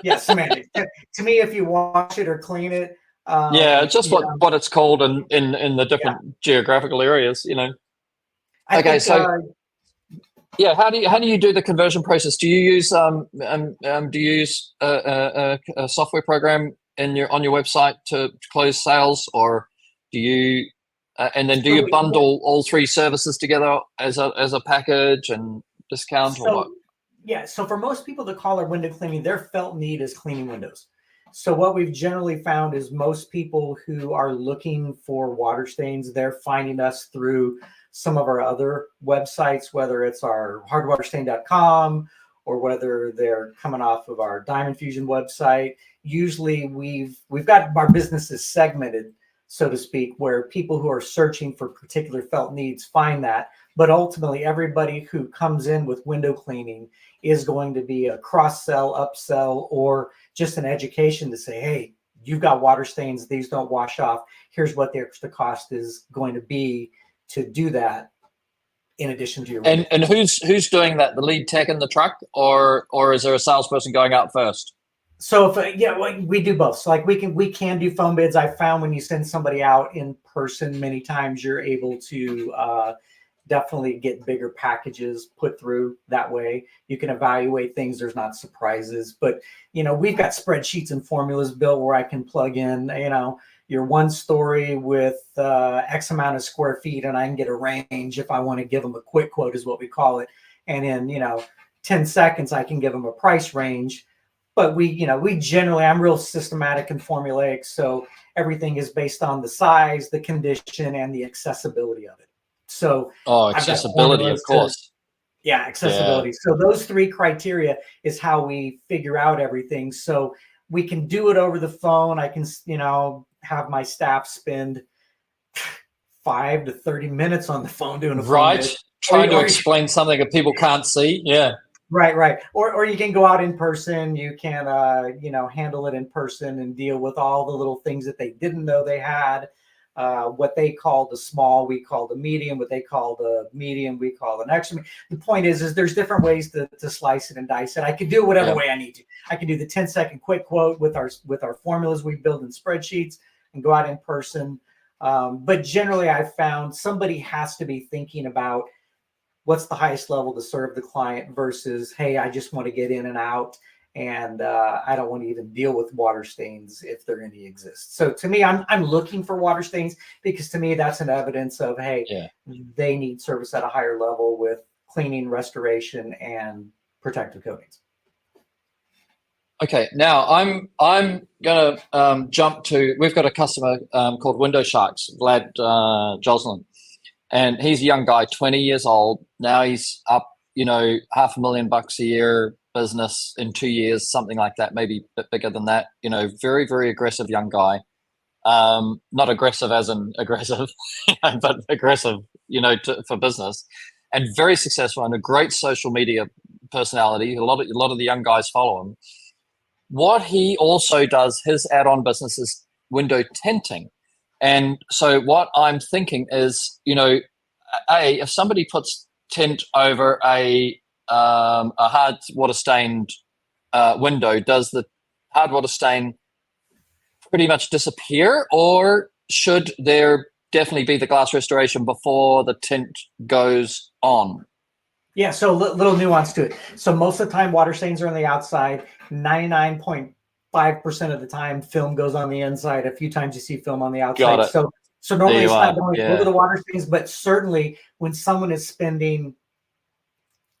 Yeah, semantics. To me, if you wash it or clean it, Yeah, just you know, what it's called in the different geographical areas, you know. I Okay, think, so yeah, how do you do the conversion process? Do you use a software program on your website to close sales, or do you and then do you bundle all three services together as a package and discount or what? Yeah, so for most people that call our window cleaning, their felt need is cleaning windows. So what we've generally found is most people who are looking for water stains, they're finding us through some of our other websites, whether it's our hardwaterstain.com or whether they're coming off of our Diamond Fusion website. Usually we've got our businesses segmented, so to speak, where people who are searching for particular felt needs find that. But ultimately, everybody who comes in with window cleaning is going to be a cross-sell, upsell, or just an education to say, hey, you've got water stains, these don't wash off. Here's what the extra cost is going to be to do that in addition to your and who's doing that? The lead tech in the truck, or is there a salesperson going out first? So if we do both. So like we can do phone bids. I found when you send somebody out in person, many times you're able to definitely get bigger packages put through that way. You can evaluate things. There's not surprises, but you know, we've got spreadsheets and formulas built where I can plug in, you know, your one story with X amount of square feet, and I can get a range if I want to give them a quick quote is what we call it. And in, you know, 10 seconds, I can give them a price range. But we generally, I'm real systematic and formulaic. So everything is based on the size, the condition, and the accessibility of it. So accessibility, of course. Yeah, accessibility. Yeah. So those three criteria is how we figure out everything. So we can do it over the phone. I can, you know, have my staff spend 5 to 30 minutes on the phone doing a phone bid. Trying to explain something that people can't see. Yeah. Right. Or you can go out in person. You can, you know, handle it in person and deal with all the little things that they didn't know they had. What they call the small, we call the medium. What they call the medium, we call the extra. The point is there's different ways to slice it and dice it. I can do it whatever way I need to. I can do the 10-second quick quote with our formulas we build in spreadsheets and go out in person. But generally, I've found somebody has to be thinking about what's the highest level to serve the client versus, hey, I just want to get in and out. And I don't want to even deal with water stains if there any exist. So to me, I'm looking for water stains because to me, that's an evidence of, hey, they need service at a higher level with cleaning, restoration, and protective coatings. Okay, now I'm gonna jump to. We've got a customer called Window Sharks, Vlad Joslin, and he's a young guy, 20 years old. Now he's up, you know, $500,000 a year business in 2 years, something like that, maybe a bit bigger than that. You know, very, very aggressive young guy. Not aggressive as in aggressive, but aggressive, you know, for business, and very successful and a great social media personality. A lot of the young guys follow him. What he also does, his add-on business is window tinting. And so what I'm thinking is, you know, if somebody puts tint over a hard water stained window, does the hard water stain pretty much disappear, or should there definitely be the glass restoration before the tint goes on? Yeah, so little nuance to it. So most of the time, water stains are on the outside. 99.5% of the time, film goes on the inside. A few times you see film on the outside. So normally it's not going over the water stains, but certainly when someone is spending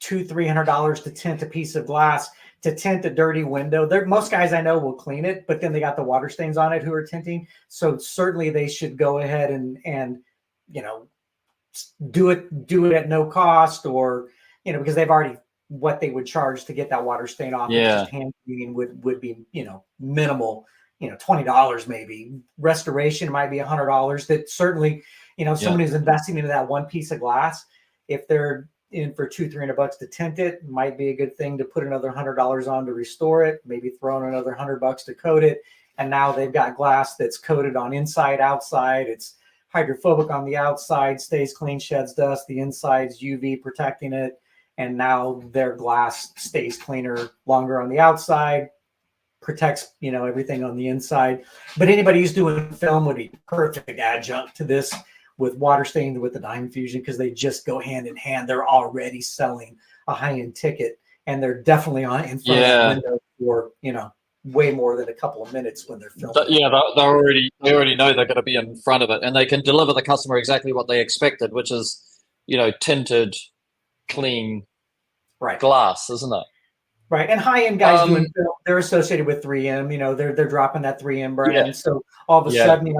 $200-300 to tint a piece of glass, to tint a dirty window. Most guys I know will clean it, but then they got the water stains on it who are tinting. So certainly they should go ahead and do it at no cost, or because they've already what they would charge to get that water stain off. Yeah. Just hand cleaning would be minimal, $20 maybe. Restoration might be $100. That certainly, someone who's investing into that one piece of glass, if they're in for $200-300 to tint it, might be a good thing to put another $100 on to restore it, maybe throw in another $100 to coat it. And now they've got glass that's coated on inside, outside. It's hydrophobic on the outside, stays clean, sheds dust. The inside's UV protecting it. And now their glass stays cleaner longer on the outside, protects, everything on the inside. But anybody who's doing film would be perfect adjunct to this with water stains, with the Diamond Fusion, because they just go hand in hand. They're already selling a high-end ticket, and they're definitely in front of the window for, way more than a couple of minutes when they're filming. Yeah, they already know they're going to be in front of it, and they can deliver the customer exactly what they expected, which is, tinted, clean glass, isn't it? Right. And high-end guys doing film, they're associated with 3M, they're dropping that 3M brand. Yeah. So all of a sudden,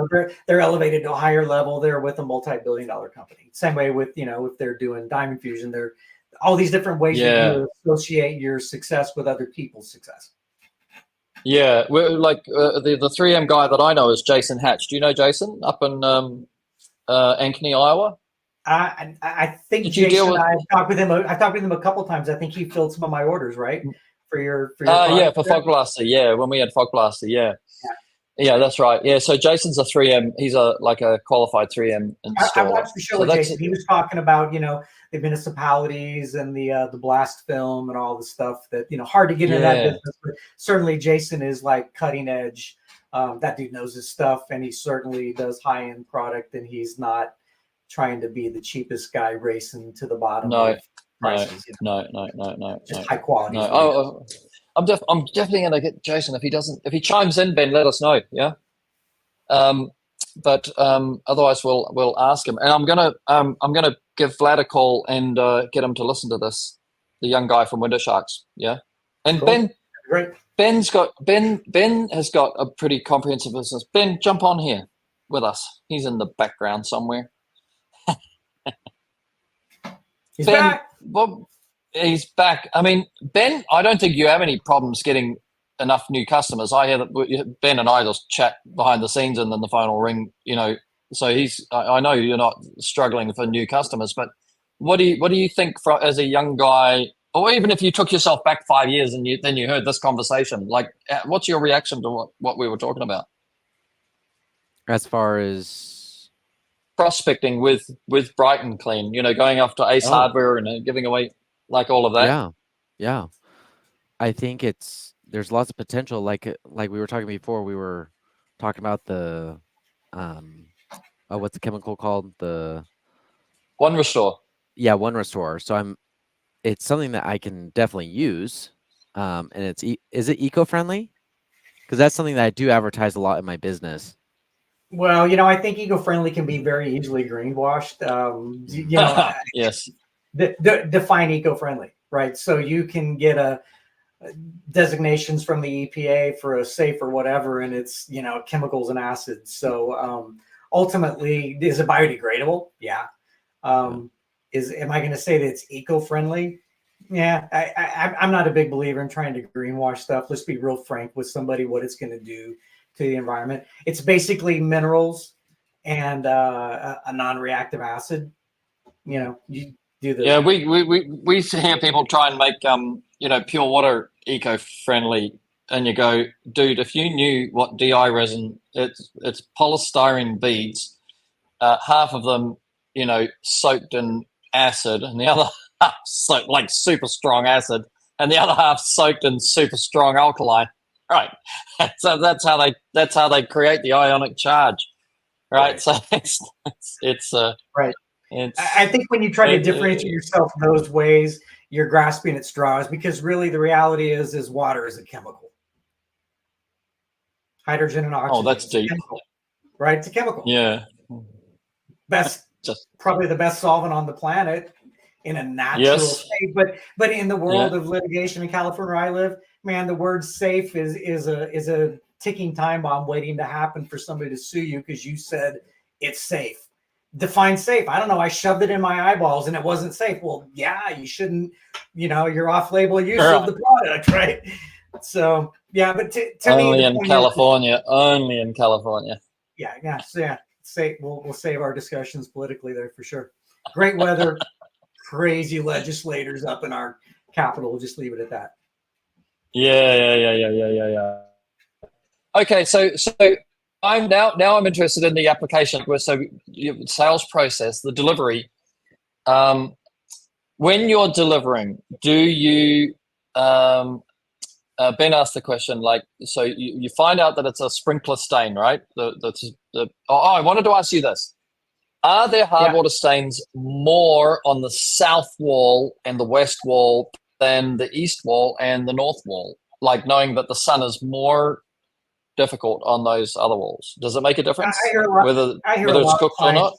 they're elevated to a higher level. They're with a multi-billion-dollar company. Same way with, if they're doing Diamond Fusion, they're all these different ways that you associate your success with other people's success. Yeah. We're like the 3M guy that I know is Jason Hatch. Do you know Jason up in Ankeny, Iowa? I think Jason, I've talked with him a couple of times. I think he filled some of my orders, right? For your for Fog Blaster. Yeah, when we had Fog Blaster. Yeah, that's right. Yeah, so Jason's a 3M. He's a qualified 3M installer. I watched the show with Jason. He was talking about the municipalities and the blast film and all the stuff that hard to get into that business. But certainly Jason is like cutting edge. That dude knows his stuff, and he certainly does high end product, and he's not trying to be the cheapest guy racing to the bottom. No, prices, no. Just high quality. No. I'm definitely gonna get Jason. If he chimes in, Ben, let us know. Yeah. But otherwise we'll ask him. And I'm gonna give Vlad a call and get him to listen to this. The young guy from Window Sharks. Yeah. And cool. Ben has got a pretty comprehensive business. Ben, jump on here with us. He's in the background somewhere. He's back. Bob, he's back. I mean, Ben, I don't think you have any problems getting enough new customers. I hear that Ben and I just chat behind the scenes, and then the phone will ring. So I know you're not struggling for new customers, but what do you think as a young guy, or even if you took yourself back 5 years and then you heard this conversation, like, what's your reaction to what we were talking about? As far as prospecting with Brighton Clean, going after Ace Hardware and giving away like all of that. Yeah. I think there's lots of potential. Like we were talking before, we were talking about the what's the chemical called? The One Restore. Yeah, One Restore. So it's something that I can definitely use. And is it eco-friendly? Because that's something that I do advertise a lot in my business. Well, I think eco-friendly can be very easily greenwashed. Yes. Define eco-friendly, right? So you can get designations from the EPA for a safe or whatever, and it's chemicals and acids. So ultimately, is it biodegradable? Yeah. Am I going to say that it's eco-friendly? Yeah. I'm not a big believer in trying to greenwash stuff. Let's be real frank with somebody what it's going to do to the environment. It's basically minerals and a non-reactive acid. You do the we hear people try and make pure water eco-friendly, and you go, dude, if you knew what DI resin, it's polystyrene beads, half of them soaked in acid, and the other half soaked like super strong acid, and the other half soaked in super strong alkaline. Right. So that's how they create the ionic charge. Right. So it's right. I think when you try to differentiate yourself those ways, you're grasping at straws, because really the reality is water is a chemical. Hydrogen and oxygen. Oh, that's deep. Chemical, right? It's a chemical. Yeah. Probably the best solvent on the planet. in a natural Yes. state. But in the world of litigation in California where I live, man, the word safe is a ticking time bomb waiting to happen for somebody to sue you because you said it's safe. Define safe. I don't know. I shoved it in my eyeballs and it wasn't safe. Well, yeah, you shouldn't, you're off-label use of the product, right? So yeah, but to only me, in California, only in California. Yeah. So yeah, we'll save our discussions politically there for sure. Great weather, crazy legislators up in our capital. We'll just leave it at that. Yeah. Okay, so I'm interested in the application. So sales process, the delivery. When you're delivering, do you? Ben asked the question, like, so you find out that it's a sprinkler stain, right? I wanted to ask you this. Are there hard water stains more on the south wall and the west wall than the east wall and the north wall? Like knowing that the sun is more difficult on those other walls. Does it make a difference whether it's cooked or not?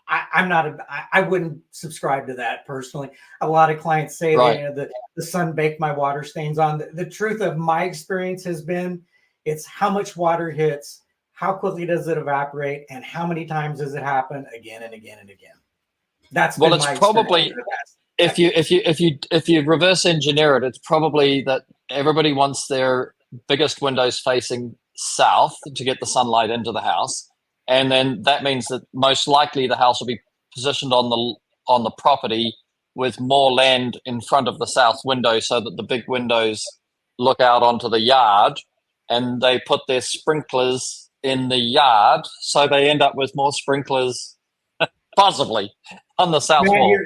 I wouldn't subscribe to that personally. A lot of clients say that the sun baked my water stains on. The truth of my experience has been it's how much water hits, how quickly does it evaporate, and how many times does it happen again and again and again. That's been it's probably if you reverse engineer it, it's probably that everybody wants their biggest windows facing south to get the sunlight into the house. And then that means that most likely the house will be positioned on the property with more land in front of the south window so that the big windows look out onto the yard, and they put their sprinklers in the yard. So they end up with more sprinklers possibly on the south wall.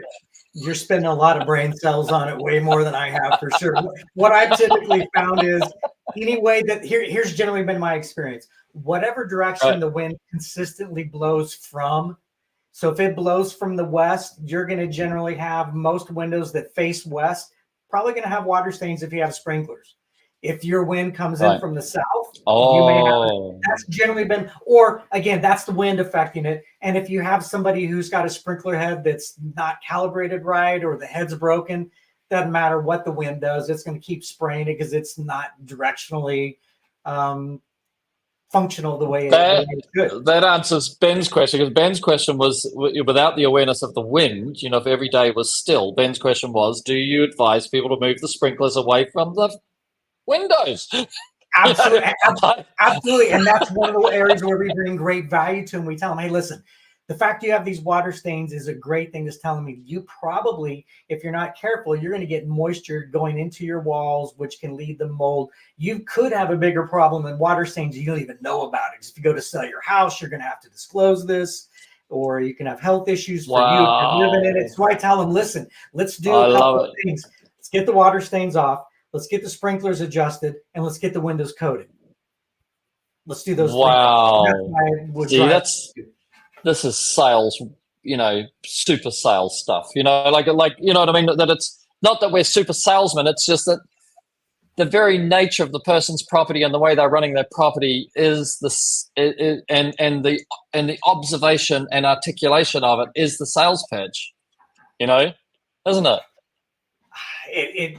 You're spending a lot of brain cells on it, way more than I have for sure. What I've typically found is any way that here's generally been my experience. Whatever direction the wind consistently blows from. So if it blows from the west, you're going to generally have most windows that face west, probably going to have water stains if you have sprinklers. If your wind comes in from the south, you may have, that's generally been, or again, that's the wind affecting it. And if you have somebody who's got a sprinkler head that's not calibrated right, or the head's broken, doesn't matter what the wind does, it's going to keep spraying it because it's not directionally functional the way it should. That answers Ben's question, because Ben's question was, without the awareness of the wind, if every day was still, Ben's question was, do you advise people to move the sprinklers away from the windows? Absolutely. Absolutely. And that's one of the areas where we bring great value to them. We tell them, hey, listen, the fact you have these water stains is a great thing. That's telling me you probably, if you're not careful, you're going to get moisture going into your walls, which can lead to mold. You could have a bigger problem than water stains you don't even know about it. If you go to sell your house, you're going to have to disclose this, or you can have health issues for you if you're living in it. So I tell them, listen, let's do a couple of things. Let's get the water stains off. Let's get the sprinklers adjusted, and let's get the windows coated. Let's do those. Wow. This is sales, super sales stuff, like, you know what I mean? That it's not that we're super salesmen. It's just that the very nature of the person's property and the way they're running their property is and the observation and articulation of it is the sales pitch, isn't it?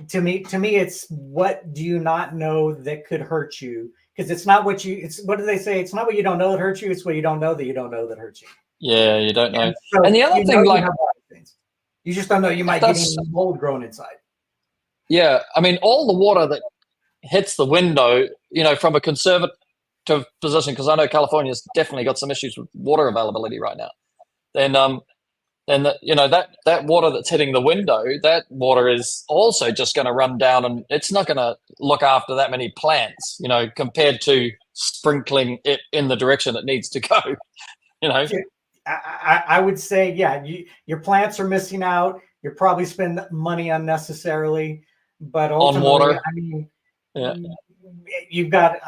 To me, it's what do you not know that could hurt you? Because it's not what what do they say? It's not what you don't know that hurts you. It's what you don't know that you don't know that hurts you. Yeah, you don't know. And the other thing, you just don't know. You might get mold growing inside. Yeah, I mean, all the water that hits the window, from a conservative position, because I know California's definitely got some issues with water availability right now. Then that water that's hitting the window, that water is also just going to run down, and it's not going to look after that many plants, compared to sprinkling it in the direction it needs to go. I would say, your plants are missing out. You're probably spending money unnecessarily, but ultimately, on water. I mean, you've got,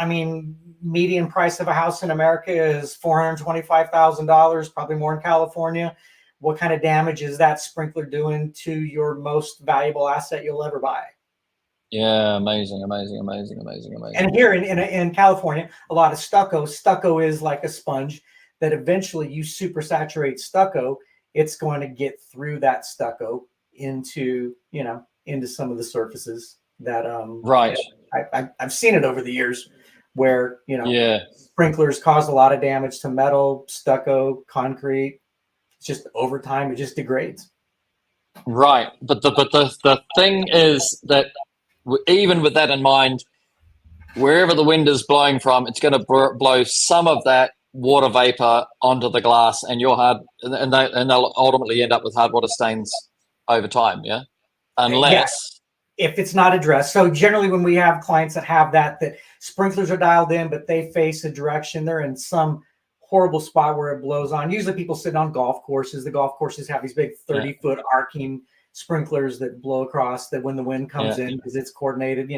median price of a house in America is $425,000, probably more in California. What kind of damage is that sprinkler doing to your most valuable asset you'll ever buy? Yeah, amazing. And here in California, a lot of stucco is like a sponge that eventually you super saturate stucco. it's going to get through that stucco into, into some of the surfaces that, Right. I've seen it over the years where, Yeah. sprinklers cause a lot of damage to metal, stucco, concrete. It's just over time, it just degrades. Right. But the thing is that even with that in mind, wherever the wind is blowing from, it's going to blow some of that water vapor onto the glass, and they'll ultimately end up with hard water stains over time. Yeah, unless if it's not addressed. So generally, when we have clients that have that sprinklers are dialed in, but they face a direction, they're in some horrible spot where it blows on. Usually, people sit on golf courses. The golf courses have these big 30-foot arcing sprinklers that blow across, that when the wind comes in, because it's coordinated,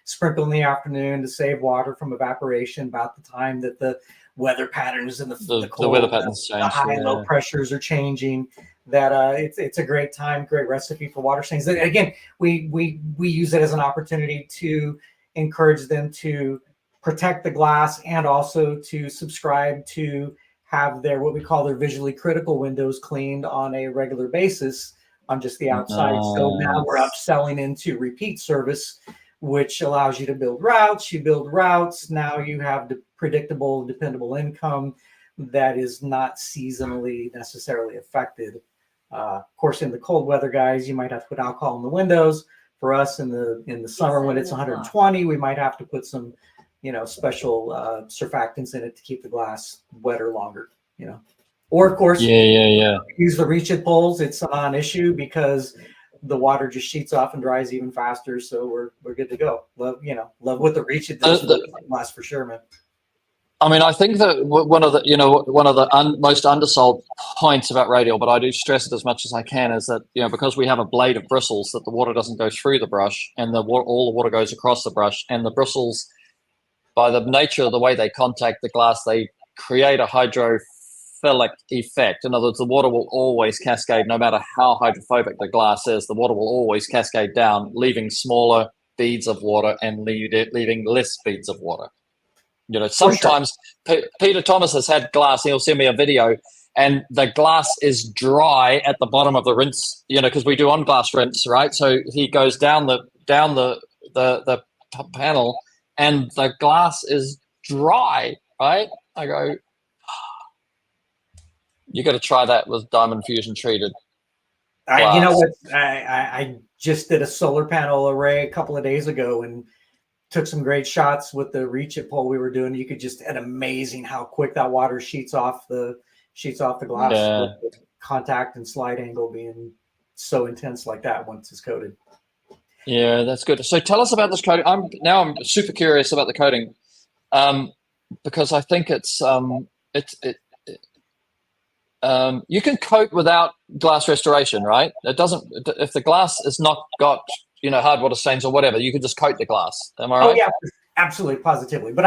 sprinkle in the afternoon to save water from evaporation about the time that the weather patterns and the cold, weather patterns change, the high and low pressures are changing. That it's a great time, great recipe for water stains. Again, we use it as an opportunity to encourage them to protect the glass and also to subscribe to have their what we call their visually critical windows cleaned on a regular basis on just the outside. So now we're upselling into repeat service, which allows you to build routes. You build routes. Now you have the predictable, dependable income that is not seasonally necessarily affected. Of course, in the cold weather, guys, you might have to put alcohol in the windows. For us, in the summer when it's 120, we might have to put some, special surfactants in it to keep the glass wetter longer. Or of course, use the reach it poles. It's a non-issue because the water just sheets off and dries even faster. So we're good to go. Love what the reach it does for the glass for sure, man. I mean, I think that one of the most undersold points about radial, but I do stress it as much as I can, is that because we have a blade of bristles, that the water doesn't go through the brush, and all the water goes across the brush, and the bristles, by the nature of the way they contact the glass, they create a hydrophilic effect. In other words, the water will always cascade, no matter how hydrophobic the glass is. The water will always cascade down, leaving smaller beads of water and leaving less beads of water. Sometimes Peter Thomas has had glass. He'll send me a video, and the glass is dry at the bottom of the rinse. Because we do on glass rinse, right? So he goes down the panel, and the glass is dry, right? I go, you got to try that with diamond fusion treated. I just did a solar panel array a couple of days ago and took some great shots with the reach it pole we were doing. You could just, and amazing how quick that water sheets off the glass with the contact and slide angle being so intense like that once it's coated. Yeah, that's good. So tell us about this coating. I'm super curious about the coating, because I think you can coat without glass restoration, right? It doesn't. If the glass is not got hard water stains or whatever, you can just coat the glass. Am I right? Oh yeah, absolutely, positively. But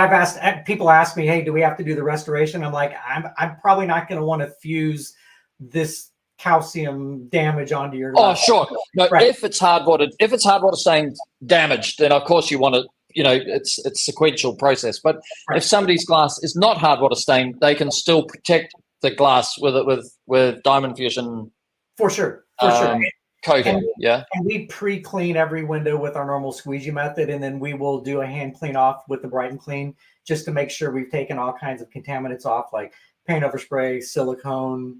people ask me, hey, do we have to do the restoration? I'm like, I'm probably not going to want to fuse this calcium damage onto your glass. Oh, sure. No, right. If it's hard water stained damaged, then of course you want to, it's sequential process. But if somebody's glass is not hard water stained, they can still protect the glass with diamond fusion. For sure. Coating, and we pre-clean every window with our normal squeegee method, and then we will do a hand clean off with the Brighten Clean just to make sure we've taken all kinds of contaminants off, like paint over spray, silicone,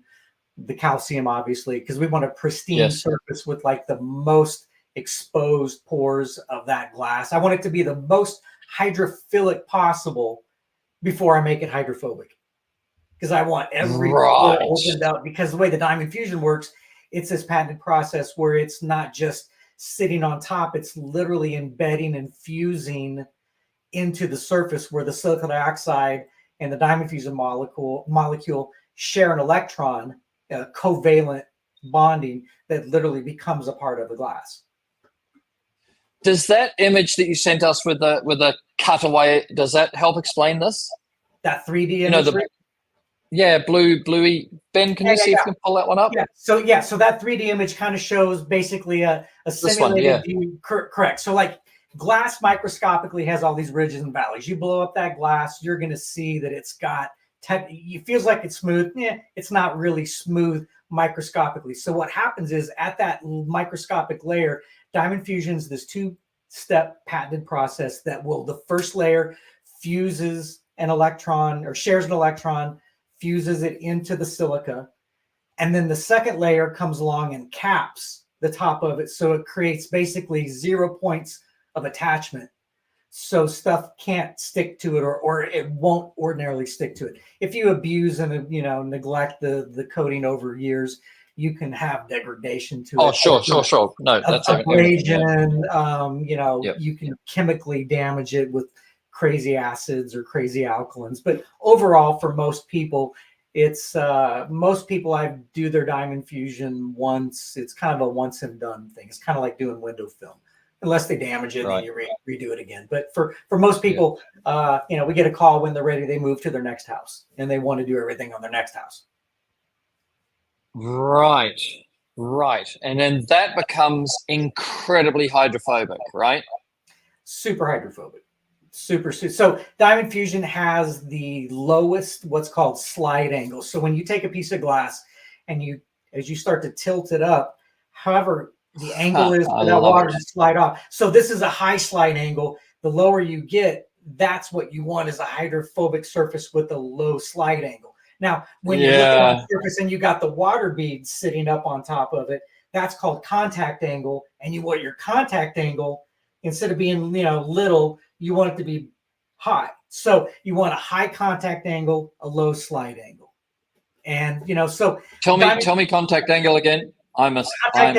the calcium, obviously, because we want a pristine surface with like the most exposed pores of that glass. I want it to be the most hydrophilic possible before I make it hydrophobic, because I want every pore opened up, because the way the diamond fusion works, it's this patented process where it's not just sitting on top, it's literally embedding and fusing into the surface, where the silicon dioxide and the diamond fusion molecule share an electron, covalent bonding that literally becomes a part of the glass. Does that image that you sent us with the cutaway, does that help explain this? That 3D image? Bluey. Ben, can you see if you can pull that one up? So that 3D image kind of shows basically a simulated view. Correct. So like glass microscopically has all these ridges and valleys. You blow up that glass, you're going to see that it's got, it feels like it's smooth. It's not really smooth, microscopically. So what happens is at that microscopic layer, Diamond Fusion's this 2-step patented process that will, the first layer fuses an electron or shares an electron, fuses it into the silica. And then the second layer comes along and caps the top of it. So it creates basically 0 points of attachment. So stuff can't stick to it, or it won't ordinarily stick to it. If you abuse and neglect the coating over years, you can have degradation to it. Oh, sure. No, that's abrasion. Yep. You can chemically damage it with crazy acids or crazy alkalins. But overall, for most people, it's most people I do their Diamond Fusion once. It's kind of a once and done thing. It's kind of like doing window film. Unless they damage it, Right. then you redo it again. But for most people, we get a call when they're ready. They move to their next house and they want to do everything on their next house. Right. And then that becomes incredibly hydrophobic, right? Super hydrophobic. Super. So Diamond Fusion has the lowest, what's called slide angle. So when you take a piece of glass and as you start to tilt it up, however the angle is for that water to slide off. So this is a high slide angle. The lower you get, that's what you want, is a hydrophobic surface with a low slide angle. Now, when you look at the surface and you got the water beads sitting up on top of it, that's called contact angle. And you want your contact angle, instead of being little, you want it to be high. So you want a high contact angle, a low slide angle. And so tell me contact angle again. Contact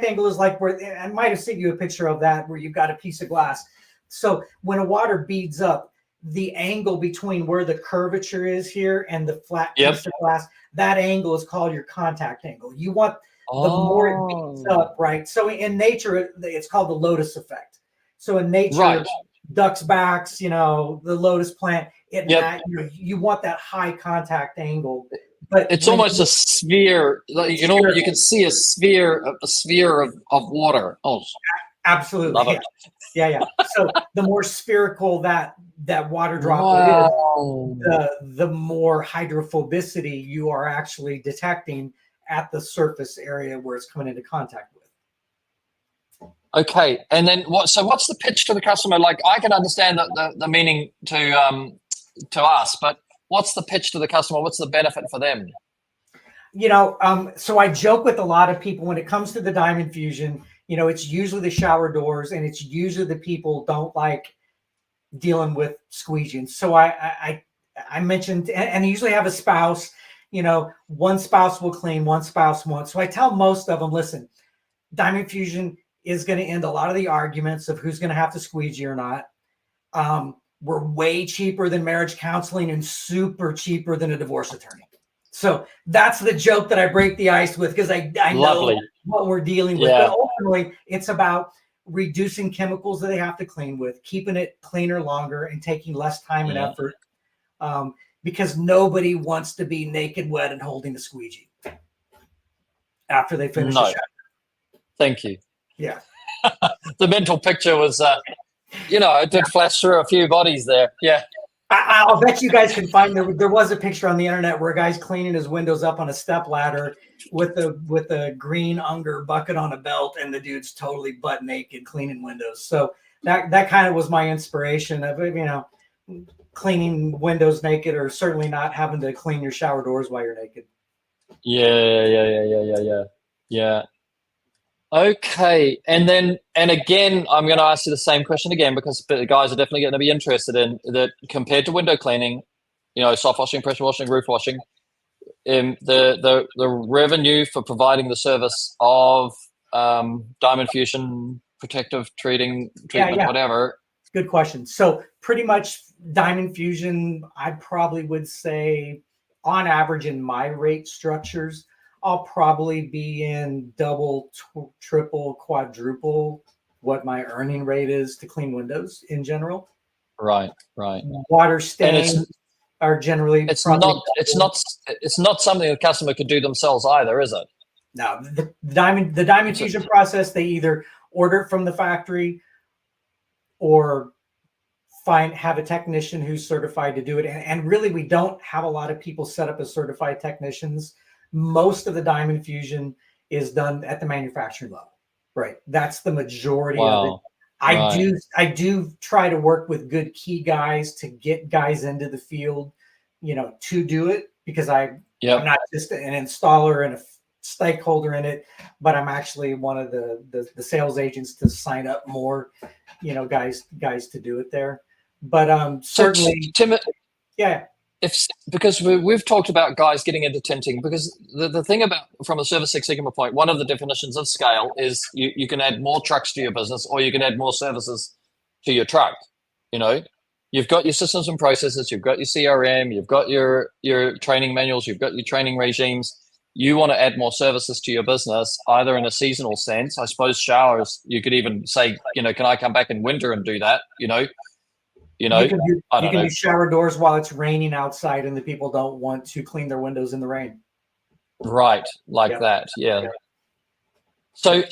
angle is like where I might have sent you a picture of that, where you've got a piece of glass. So when a water beads up, the angle between where the curvature is here and the flat piece of glass, that angle is called your contact angle. You want the more it beats up, right? So in nature, it's called the lotus effect. So in nature, ducks backs, the lotus plant, you want that high contact angle. But it's almost a sphere. You can see a sphere of water. Oh, absolutely. Love it. Yeah. So the more spherical that water droplet is, the more hydrophobicity you are actually detecting at the surface area where it's coming into contact with. Okay, and then what's the pitch to the customer? Like, I can understand the meaning to us, but what's the pitch to the customer? What's the benefit for them? So I joke with a lot of people when it comes to the Diamond Fusion. It's usually the shower doors, and it's usually the people don't like dealing with squeegeeing. So I mentioned, and I usually have a spouse. One spouse will clean, one spouse won't. So I tell most of them, listen, Diamond Fusion is going to end a lot of the arguments of who's going to have to squeegee or not. We're way cheaper than marriage counseling and super cheaper than a divorce attorney. So that's the joke that I break the ice with, because I know what we're dealing with. But ultimately, it's about reducing chemicals that they have to clean with, keeping it cleaner longer, and taking less time and effort. Because nobody wants to be naked, wet, and holding a squeegee after they finish the shower. Thank you. Yeah. The mental picture was, it did flash through a few bodies there. Yeah. I'll bet you guys can find there was a picture on the internet where a guy's cleaning his windows up on a step ladder with a green Unger bucket on a belt, and the dude's totally butt naked cleaning windows. So that kind of was my inspiration of, cleaning windows naked, or certainly not having to clean your shower doors while you're naked. Yeah. Okay, and again, I'm going to ask you the same question again, because the guys are definitely going to be interested in that. Compared to window cleaning, soft washing, pressure washing, roof washing, the revenue for providing the service of Diamond Fusion, protective treatment, whatever. Good question. So pretty much Diamond Fusion, I probably would say on average in my rate structures, I'll probably be in double, triple, quadruple what my earning rate is to clean windows in general. Right. Water stains are generally. It's not something the customer could do themselves either, is it? No, the Diamond Fusion process, they either order it from the factory or have a technician who's certified to do it. And really, we don't have a lot of people set up as certified technicians. most of the diamond fusion is done at the manufacturing level, right? That's the majority of it. Wow. Right. I do try to work with good key guys to get guys into the field, to do it, because I'm Yep. not just an installer and a stakeholder in it, but I'm actually one of the sales agents to sign up more, guys to do it there. But So certainly, Tim, yeah. because we've talked about guys getting into tinting, because the thing about, from a Service Six Sigma point, one of the definitions of scale is you can add more trucks to your business, or you can add more services to your truck. You've got your systems and processes, you've got your CRM, you've got your training manuals, you've got your training regimes. You want to add more services to your business, either in a seasonal sense. I suppose showers, you could even say, can I come back in winter and do that? You can I don't know. do shower doors while it's raining outside and the people don't want to clean their windows in the rain. Right, like that, yeah. So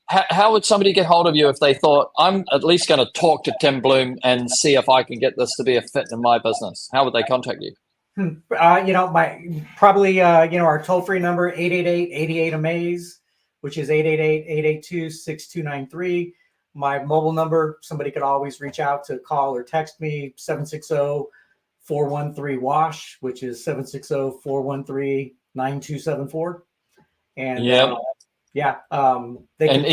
how would somebody get hold of you if they thought, I'm at least going to talk to Tim Bloom and see if I can get this to be a fit in my business? How would they contact you? Our toll-free number, 888-88-AMAZE, which is 888-882-6293. My mobile number, somebody could always reach out to call or text me, 760-413-WASH, which is 760-413-9274. And they can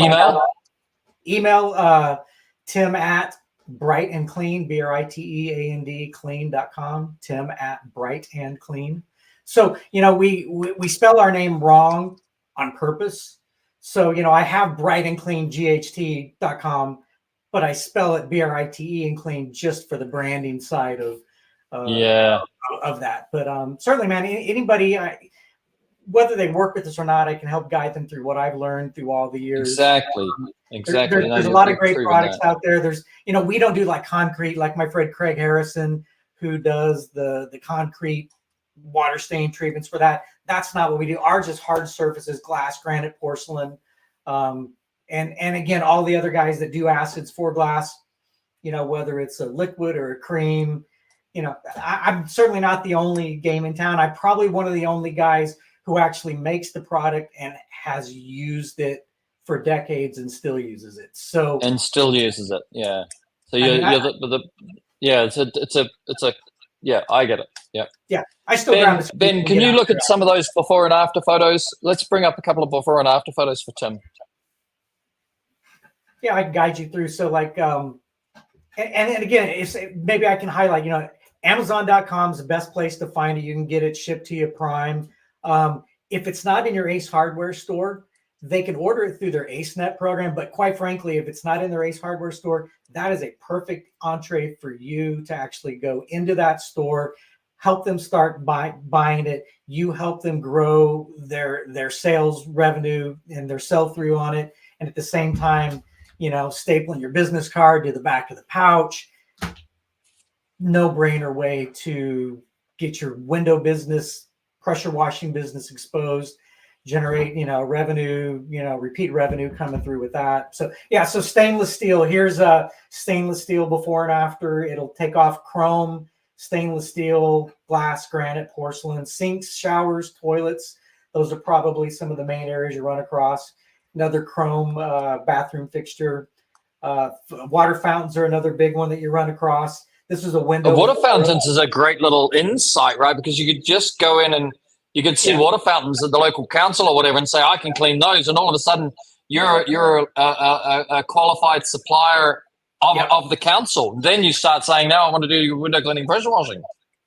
email Tim at Bright and Clean, BRITEAND clean.com, Tim at Bright and Clean. So, we spell our name wrong on purpose. So, I have Bright and Clean GHT.com, but I spell it BRITE and Clean just for the branding side of that. But certainly, man, anybody, whether they work with us or not, I can help guide them through what I've learned through all the years. Exactly. There's a lot of great products out there. There's, we don't do like concrete, like my friend Craig Harrison, who does the concrete water stain treatments for that. That's not what we do. Ours is hard surfaces, glass, granite, porcelain. And again, all the other guys that do acids for glass, whether it's a liquid or a cream, I'm certainly not the only game in town. I'm probably one of the only guys who actually makes the product and has used it for decades and still uses it. So yeah. So I get it. Yeah. Yeah. I still Ben, can you look at some of those before and after photos? Let's bring up a couple of before and after photos for Tim. Yeah, I can guide you through. So like, and again, maybe I can highlight, Amazon.com is the best place to find it. You can get it shipped to you Prime. If it's not in your Ace Hardware store, they can order it through their AceNet program. But quite frankly, if it's not in their Ace Hardware store, that is a perfect entree for you to actually go into that store, help them start buying it. You help them grow their sales revenue and their sell-through on it. And at the same time, stapling your business card to the back of the pouch. No-brainer way to get your window business, pressure washing business exposed, generate, revenue, repeat revenue coming through with that. So so stainless steel, here's a stainless steel before and after. It'll take off chrome, stainless steel, glass, granite, porcelain, sinks, showers, toilets. Those are probably some of the main areas you run across. Another chrome bathroom fixture. Water fountains are another big one that you run across. This is a window. Water fountains is a great little insight, right? Because you could just go in and you could see water fountains at the local council or whatever and say, I can clean those. And all of a sudden, you're a qualified supplier of the council. Then you start saying, now I want to do your window cleaning, pressure washing.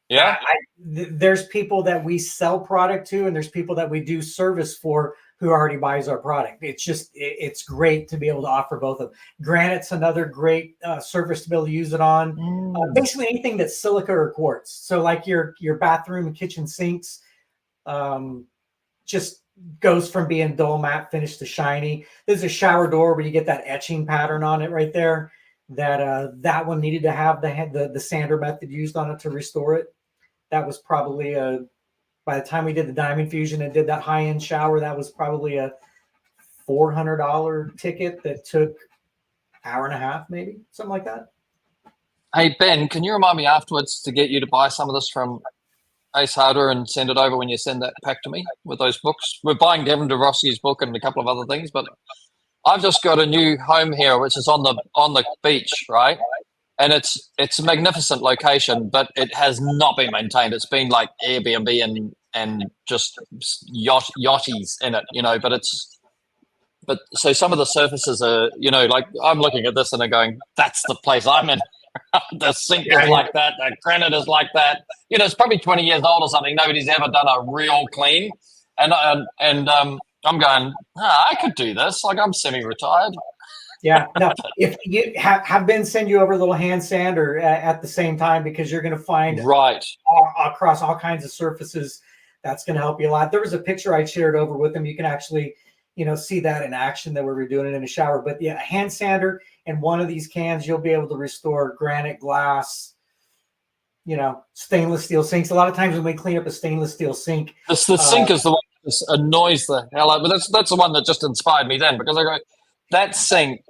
Yeah. There's people that we sell product to, and there's people that we do service for who already buys our product. It's great to be able to offer both of them. Granite's another great surface to be able to use it on. Basically anything that's silica or quartz. So like your bathroom and kitchen sinks, just goes from being dull matte finish to shiny. There's a shower door where you get that etching pattern on it right there. That one needed to have the sander method used on it to restore it. That was probably by the time we did the diamond fusion and did that high-end shower, that was probably a $400 ticket that took an hour and a half, maybe something like that. Hey Ben, can you remind me afterwards to get you to buy some of this from Ace Hardware and send it over when you send that pack to me with those books. We're buying Devin DeRossi's book and a couple of other things, but I've just got a new home here, which is on the beach, right? And it's a magnificent location, but it has not been maintained. It's been like Airbnb and just yachties in it, But so some of the surfaces are, like I'm looking at this and I'm going, that's the place I'm in. The sink is like that. The granite is like that. It's probably 20 years old or something. Nobody's ever done a real clean. And I'm going, I could do this. Like I'm semi-retired. Yeah. No, if you have Ben send you over a little hand sander at the same time, because you're going to find right across all kinds of surfaces. That's going to help you a lot. There was a picture I shared over with them. You can actually, see that in action that we were doing it in the shower. But yeah, a hand sander and one of these cans, you'll be able to restore granite, glass, stainless steel sinks. A lot of times when we clean up a stainless steel sink, the sink is the one that just annoys the hell out. But that's the one that just inspired me then, because I go, that sink,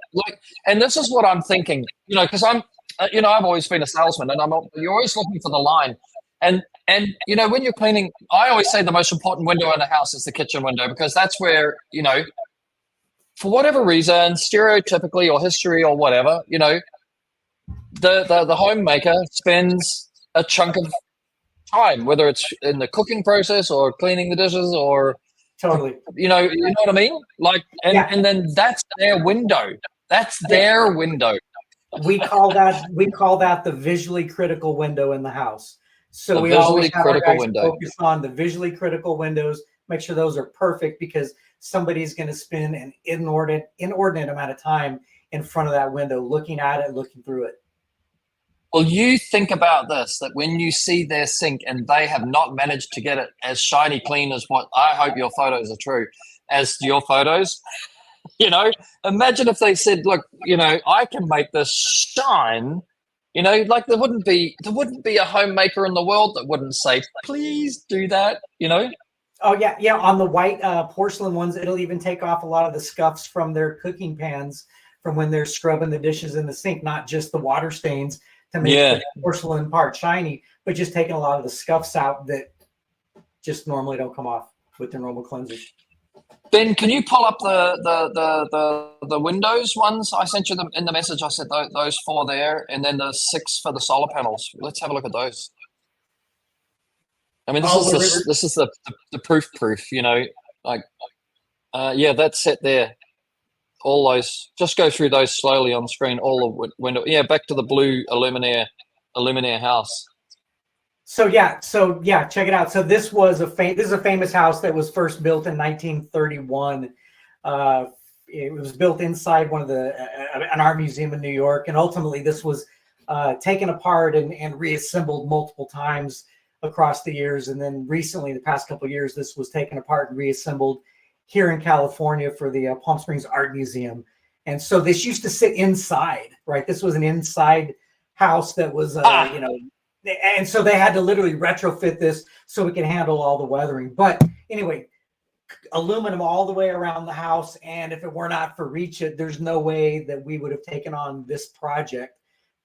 and this is what I'm thinking, because I'm, I've always been a salesman, and you're always looking for the line, and when you're cleaning, I always say the most important window in a house is the kitchen window, because that's where, for whatever reason, stereotypically or history or whatever, the homemaker spends a chunk of time, whether it's in the cooking process or cleaning the dishes or totally, you know what I mean? And then that's their window. That's their window. We call that the visually critical window in the house. So we always have our guys focus on the visually critical windows, make sure those are perfect, because somebody's going to spend an inordinate amount of time in front of that window, looking at it, looking through it. Well, you think about this, that when you see their sink and they have not managed to get it as shiny clean as what I hope your photos are true, as your photos, imagine if they said, look, I can make this shine, like there wouldn't be a homemaker in the world that wouldn't say, please do that, Oh yeah. On the white porcelain ones, it'll even take off a lot of the scuffs from their cooking pans from when they're scrubbing the dishes in the sink, not just the water stains to make the porcelain part shiny, but just taking a lot of the scuffs out that just normally don't come off with the normal cleansers. Ben, can you pull up the Windows ones? I sent you them in the message. I said those 4 there, and then the 6 for the solar panels. Let's have a look at those. I mean, this is the proof, that's set there. All those, just go through those slowly on screen. All the window, back to the blue Illuminaire house. So check it out. So this is a famous house that was first built in 1931. It was built inside an art museum in New York, and ultimately this was taken apart and reassembled multiple times across the years. And then recently, the past couple of years, this was taken apart and reassembled here in California for the Palm Springs Art Museum. And so this used to sit inside, right? This was an inside house that was, and so they had to literally retrofit this so it could handle all the weathering. But anyway, aluminum all the way around the house. And if it were not for Reach It, there's no way that we would have taken on this project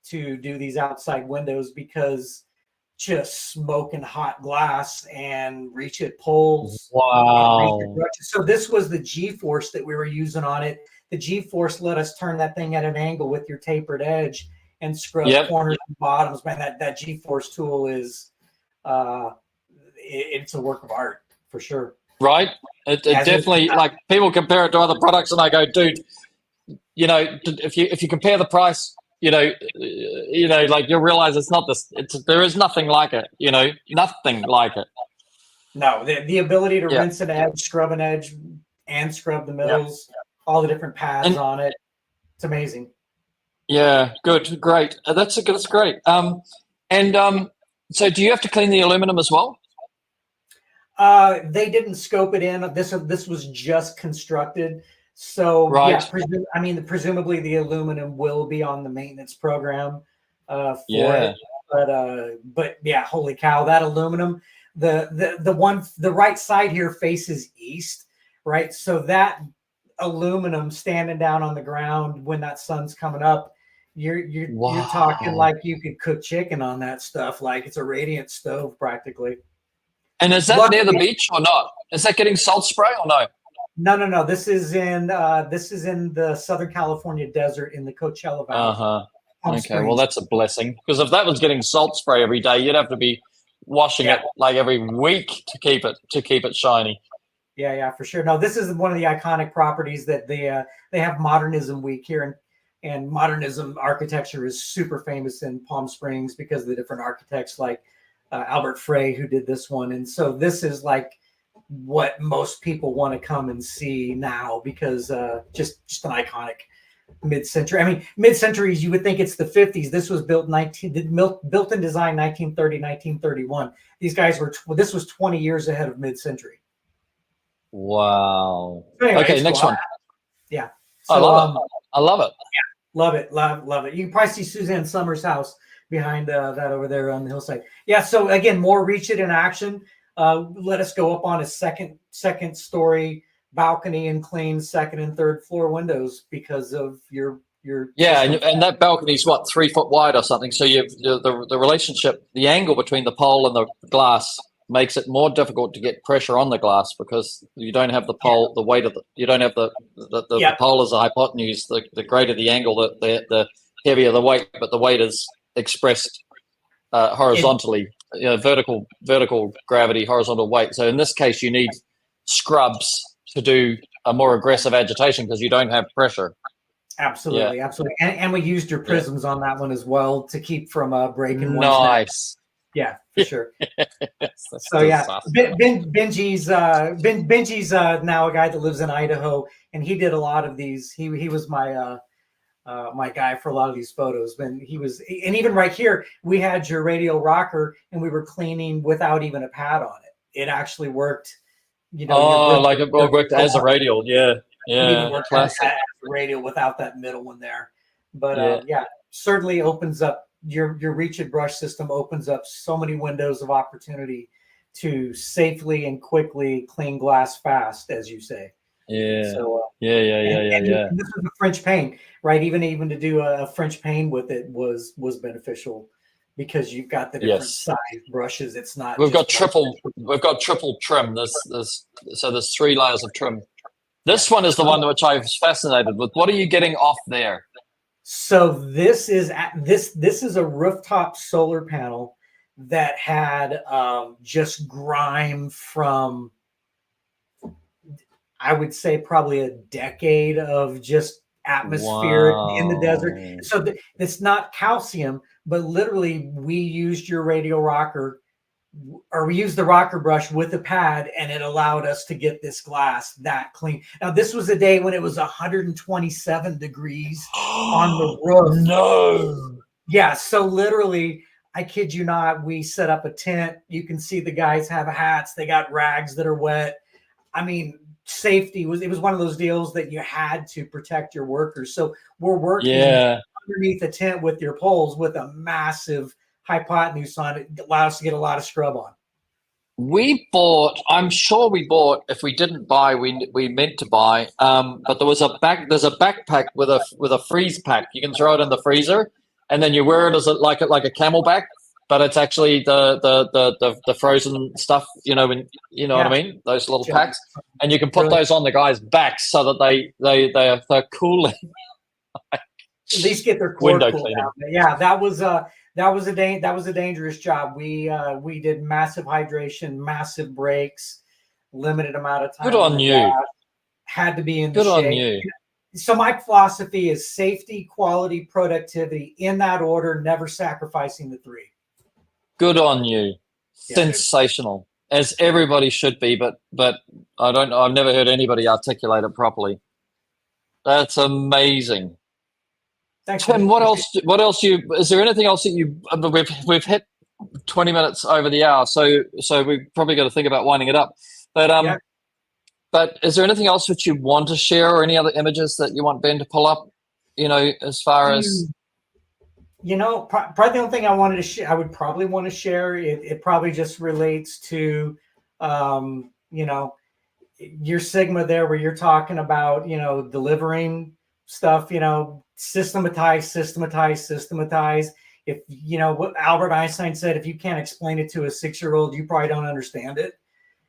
to do these outside windows, because just smoking hot glass and Reach It poles. Wow. So this was the G-force that we were using on it. The G-force let us turn that thing at an angle with your tapered edge and scrub corners and bottoms. Man, that G-force tool is it's a work of art for sure. Right. It definitely, like, people compare it to other products and I go, dude, if you compare the price, like you'll realize it's not this. There is nothing like it. Nothing like it. No, the ability to rinse an edge, scrub an edge, and scrub the middles, all the different pads on it. It's amazing. Yeah, good, great. That's great. So do you have to clean the aluminum as well? They didn't scope it in. This was just constructed. So presumably the aluminum will be on the maintenance program for it. But yeah, holy cow, that aluminum, the right side here faces east, right? So that aluminum standing down on the ground when that sun's coming up, you're talking like you could cook chicken on that stuff, like it's a radiant stove practically. And is that near the Luckily- beach or not? Is that getting salt spray or no? No. This is in the Southern California desert in the Coachella Valley. Uh-huh. Palm Okay, well, Springs. that's a blessing. Because if that was getting salt spray every day, you'd have to be washing it like every week to keep it shiny. Yeah, for sure. No, this is one of the iconic properties that they have Modernism Week here, and modernism architecture is super famous in Palm Springs because of the different architects like Albert Frey who did this one, and so this is like what most people want to come and see now because just an iconic mid-century. I mean, mid-centuries, you would think it's the 50s. This was built built and designed 1930, 1931. These guys this was 20 years ahead of mid-century. Wow. Anyway, Okay, it's next cool. one. Yeah. I love it. I love it. Love it. You can probably see Suzanne Summers' house behind that over there on the hillside. Yeah. So again, more Reach It in action. Let us go up on a second story balcony and clean second and third floor windows because of your Yeah, and that balcony's what, 3 foot wide or something. So the relationship, the angle between the pole and the glass makes it more difficult to get pressure on the glass because you don't have the pole, the weight of you don't have the pole as a hypotenuse. The greater the angle, the heavier the weight, but the weight is expressed horizontally. Vertical gravity, horizontal weight. So in this case, you need scrubs to do a more aggressive agitation because you don't have pressure. Absolutely. And we used your prisms on that one as well to keep from breaking. Nice. Yeah, for sure. So yeah, Benji's now a guy that lives in Idaho, and he did a lot of these. He was my my guy for a lot of these photos. And even right here, we had your radial rocker, and we were cleaning without even a pad on it. It actually worked. Like it worked as a radial. Yeah. Even worked as a radial without that middle one there. But certainly opens up. Your Reach It brush system opens up so many windows of opportunity to safely and quickly clean glass fast, as you say. Yeah. So And this is a French paint, right? Even to do a French paint with it was beneficial because you've got the different size brushes. It's not. We've got triple trim. There's 3 layers of trim. This one is the one which I was fascinated with. What are you getting off there? So this is a rooftop solar panel that had just grime from, I would say, probably a decade of just atmosphere in the desert. So it's not calcium, but literally we used your radial rocker, or we used the rocker brush with the pad, and it allowed us to get this glass that clean. Now, this was a day when it was 127 degrees on the roof. No. Yeah, so literally, I kid you not, we set up a tent. You can see the guys have hats. They got rags that are wet. I mean, safety was one of those deals that you had to protect your workers. So we're working underneath a tent with your poles with a massive hypotenuse on it. It allows us to get a lot of scrub on. I'm sure we bought, if we didn't buy, we meant to buy, but there's a backpack with a freeze pack. You can throw it in the freezer and then you wear it as like a camelback, but it's actually the frozen stuff, what I mean? Those little packs. And you can put those on the guys' backs so that they're cooling. At least get their core cooled out. Yeah, that was a dangerous job. We did massive hydration, massive breaks, limited amount of time. Good on you. Had to be in the shade. Good on you. So my philosophy is safety, quality, productivity in that order, never sacrificing the 3. Good on you. Sensational. As everybody should be, but I don't know. I've never heard anybody articulate it properly. That's amazing. Thanks, Tim, what else is there anything else that we've hit 20 minutes over the hour, so we've probably got to think about winding it up. But is there anything else that you want to share, or any other images that you want Ben to pull up, as far as probably the only thing I wanted to share, I would probably want to share, it probably just relates to your Sigma there, where you're talking about systematize. if you know what Albert Einstein said, if you can't explain it to a 6-year-old, you probably don't understand it.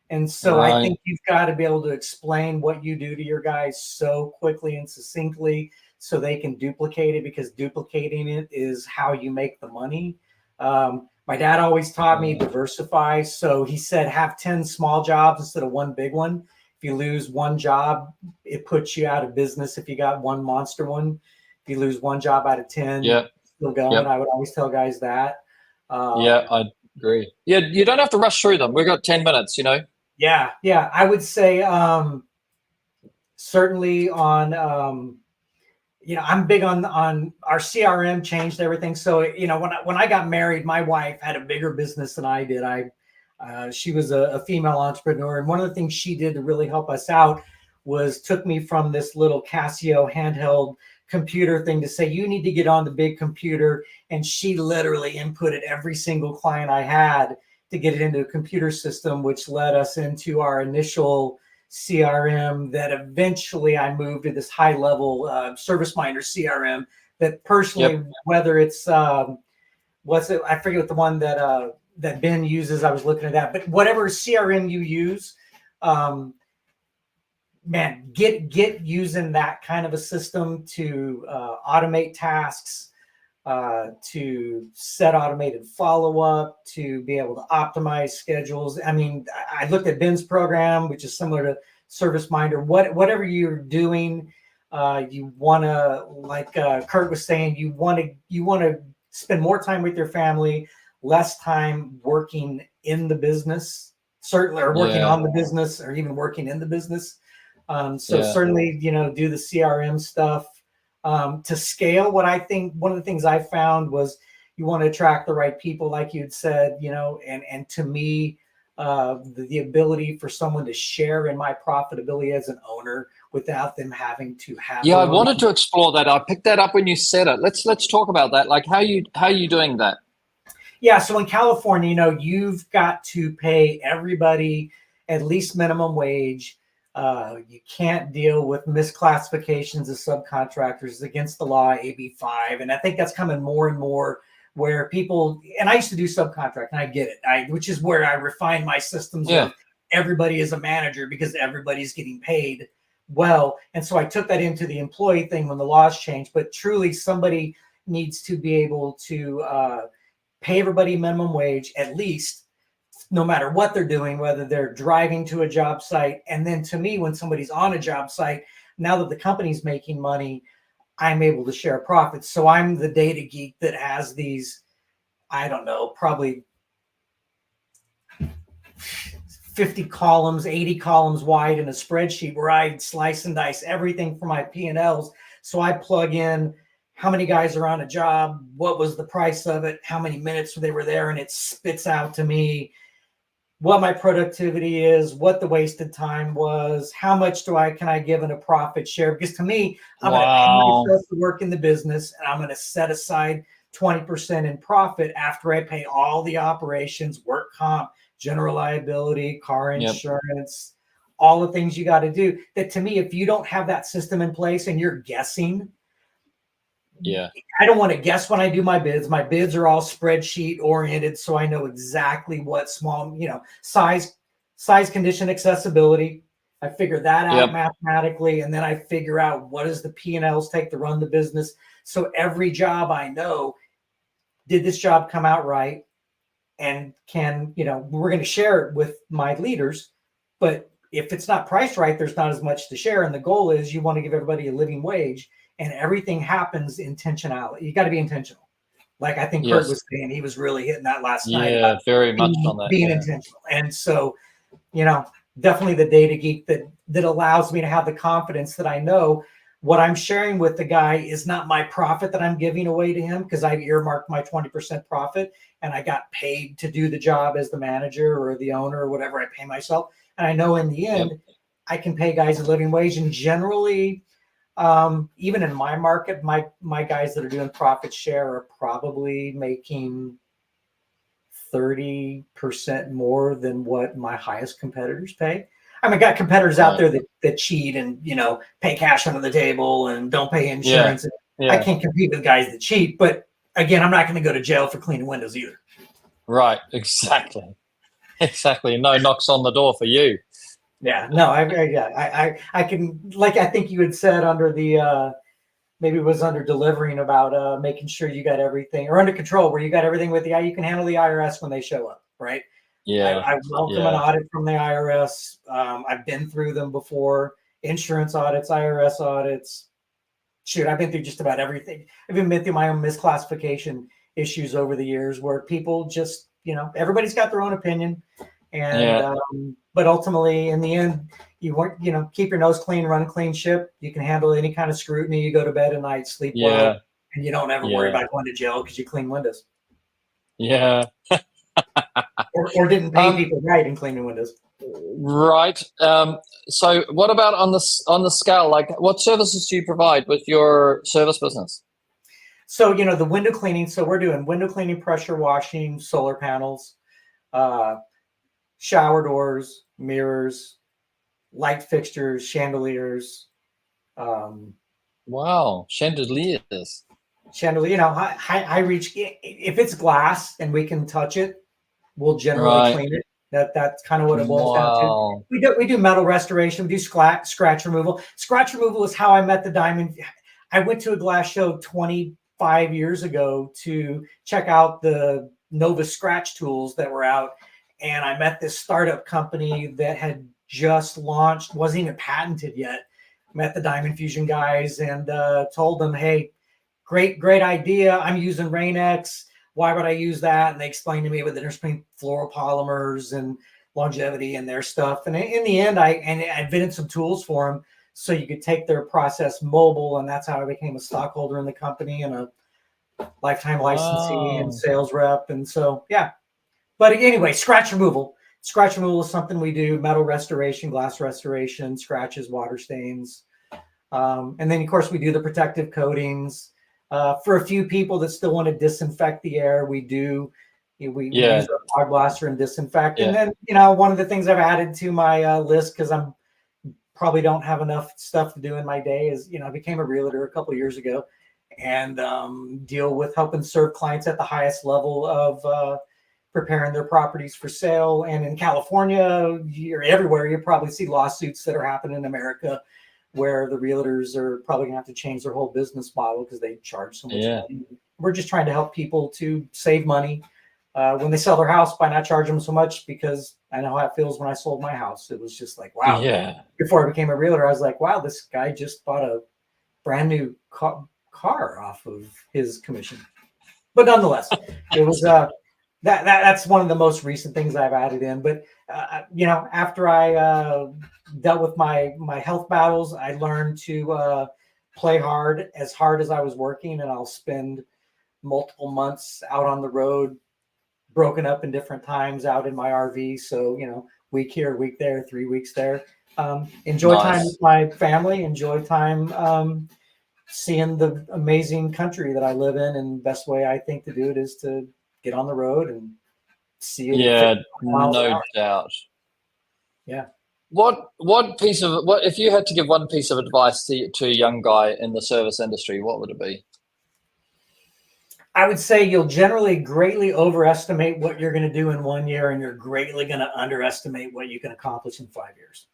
And so I Right. think you've got to be able to explain what you do to your guys so quickly and succinctly so they can duplicate it, because duplicating it is how you make the money. My dad always taught me diversify. So he said, have 10 small jobs instead of one big one. If you lose one job, it puts you out of business if you got one monster one. If you lose one job out of 10, Yeah. still going. Yep. I would always tell guys that. Yeah, I agree. Yeah, you don't have to rush through them. We've got 10 minutes, you know. Yeah. I would say certainly on I'm big on our CRM changed everything. So when I got married, my wife had a bigger business than I did. She was a female entrepreneur, and one of the things she did to really help us out was took me from this little Casio handheld computer thing to say, you need to get on the big computer. And she literally inputted every single client I had to get it into a computer system, which led us into our initial CRM that eventually I moved to this high level ServiceMinder CRM that personally, whether it's what's it? I forget what the one that Ben uses. I was looking at that, but whatever CRM you use, man, get using that kind of a system to automate tasks, to set automated follow-up, to be able to optimize schedules. I mean, I looked at Ben's program, which is similar to ServiceMinder. Whatever you're doing, you want to, like Kurt was saying, you want to spend more time with your family, less time working in the business, certainly, or working on the business, or even working in the business. Certainly, do the CRM stuff. To scale, what I think one of the things I found was you want to attract the right people, like you'd said, and to me, the ability for someone to share in my profitability as an owner without them having to have. Yeah, I wanted to explore that. I picked that up when you said it. Let's talk about that. Like how are you doing that? Yeah, so in California, you've got to pay everybody at least minimum wage. You can't deal with misclassifications of subcontractors against the law, AB 5. And I think that's coming more and more where people, and I used to do subcontract, and I get it, which is where I refine my systems of everybody is a manager because everybody's getting paid well. And so I took that into the employee thing when the laws changed. But truly, somebody needs to be able to pay everybody minimum wage, at least, no matter what they're doing, whether they're driving to a job site. And then to me, when somebody's on a job site, now that the company's making money, I'm able to share profits. So I'm the data geek that has these, I don't know, probably 50 columns, 80 columns wide in a spreadsheet where I slice and dice everything for my P&Ls. So I plug in how many guys are on a job, what was the price of it, how many minutes they were there, and it spits out to me what my productivity is, what the wasted time was, how much can I give in a profit share? Because to me, I'm going to pay myself to work in the business, and I'm going to set aside 20% in profit after I pay all the operations, work comp, general liability, car insurance, all the things you got to do. That to me, if you don't have that system in place and you're guessing, I don't want to guess when I do my bids. My bids are all spreadsheet oriented, so I know exactly what small, size, condition, accessibility. I figure that out mathematically, and then I figure out what does the P&Ls take to run the business. So every job I know, did this job come out right? And we're going to share it with my leaders, but if it's not priced right, there's not as much to share. And the goal is you want to give everybody a living wage. And everything happens intentionality. You got to be intentional. Like I think Kurt was saying, he was really hitting that last night. Yeah, very much on that. Being intentional. And so, definitely the data geek that allows me to have the confidence that I know what I'm sharing with the guy is not my profit that I'm giving away to him, because I've earmarked my 20% profit and I got paid to do the job as the manager or the owner or whatever I pay myself. And I know in the end, I can pay guys a living wage. And generally, even in my market, my guys that are doing profit share are probably making 30% more than what my highest competitors pay. I mean, I got competitors out there that cheat and, pay cash under the table and don't pay insurance. I can't compete with guys that cheat, but again, I'm not going to go to jail for cleaning windows either. Right. Exactly. Exactly. No knocks on the door for you. Yeah, no, I can, like, I think you had said under the, maybe it was under delivering about making sure you got everything, or under control, where you got everything with the, you can handle the IRS when they show up, right? Yeah. I welcome an audit from the IRS. I've been through them before. Insurance audits, IRS audits. Shoot, I've been through just about everything. I've even been through my own misclassification issues over the years where people just, everybody's got their own opinion. And but ultimately, in the end, you want, keep your nose clean, run a clean ship. You can handle any kind of scrutiny. You go to bed at night, sleep well, and you don't ever worry about going to jail because you clean windows. Yeah. or didn't pay people right in cleaning windows. Right. So what about on the scale? Like, what services do you provide with your service business? So, the window cleaning. So we're doing window cleaning, pressure washing, solar panels, shower doors, mirrors, light fixtures, chandeliers. Wow, chandeliers. Chandelier, high reach. If it's glass and we can touch it, we'll generally clean it. That's kind of what it boils down to. We do metal restoration. We do scratch removal. Scratch removal is how I met the diamond. I went to a glass show 25 years ago to check out the Nova scratch tools that were out. And I met this startup company that had just launched, wasn't even patented yet. Met the Diamond Fusion guys and told them, hey, great idea. I'm using Rain-X. Why would I use that? And they explained to me with the difference between fluoropolymers and longevity and their stuff. And in the end, I invented some tools for them so you could take their process mobile. And that's how I became a stockholder in the company and a lifetime licensee and sales rep. And so, yeah. But anyway, scratch removal. Scratch removal is something we do. Metal restoration, glass restoration, scratches, water stains. And then, of course, we do the protective coatings. For a few people that still want to disinfect the air, we do. We use our fog blaster and disinfect. And then, one of the things I've added to my list, because I'm probably don't have enough stuff to do in my day, is, I became a realtor a couple of years ago and deal with helping serve clients at the highest level of preparing their properties for sale. And in California, or everywhere, you probably see lawsuits that are happening in America where the realtors are probably gonna have to change their whole business model because they charge so much money. We're just trying to help people to save money when they sell their house by not charging them so much, because I know how it feels when I sold my house. It was just like, wow. Yeah. Before I became a realtor, I was like, wow, this guy just bought a brand new car off of his commission. But nonetheless, it was that's one of the most recent things I've added in. But after I dealt with my health battles, I learned to play hard as I was working, and I'll spend multiple months out on the road, broken up in different times out in my RV. So, week here, week there, 3 weeks there. Enjoy time with my family, enjoy time seeing the amazing country that I live in. And best way I think to do it is to get on the road and see it. Yeah, no doubt. Yeah. What if you had to give one piece of advice to a young guy in the service industry, what would it be? I would say you'll generally greatly overestimate what you're going to do in 1 year, and you're greatly going to underestimate what you can accomplish in 5 years.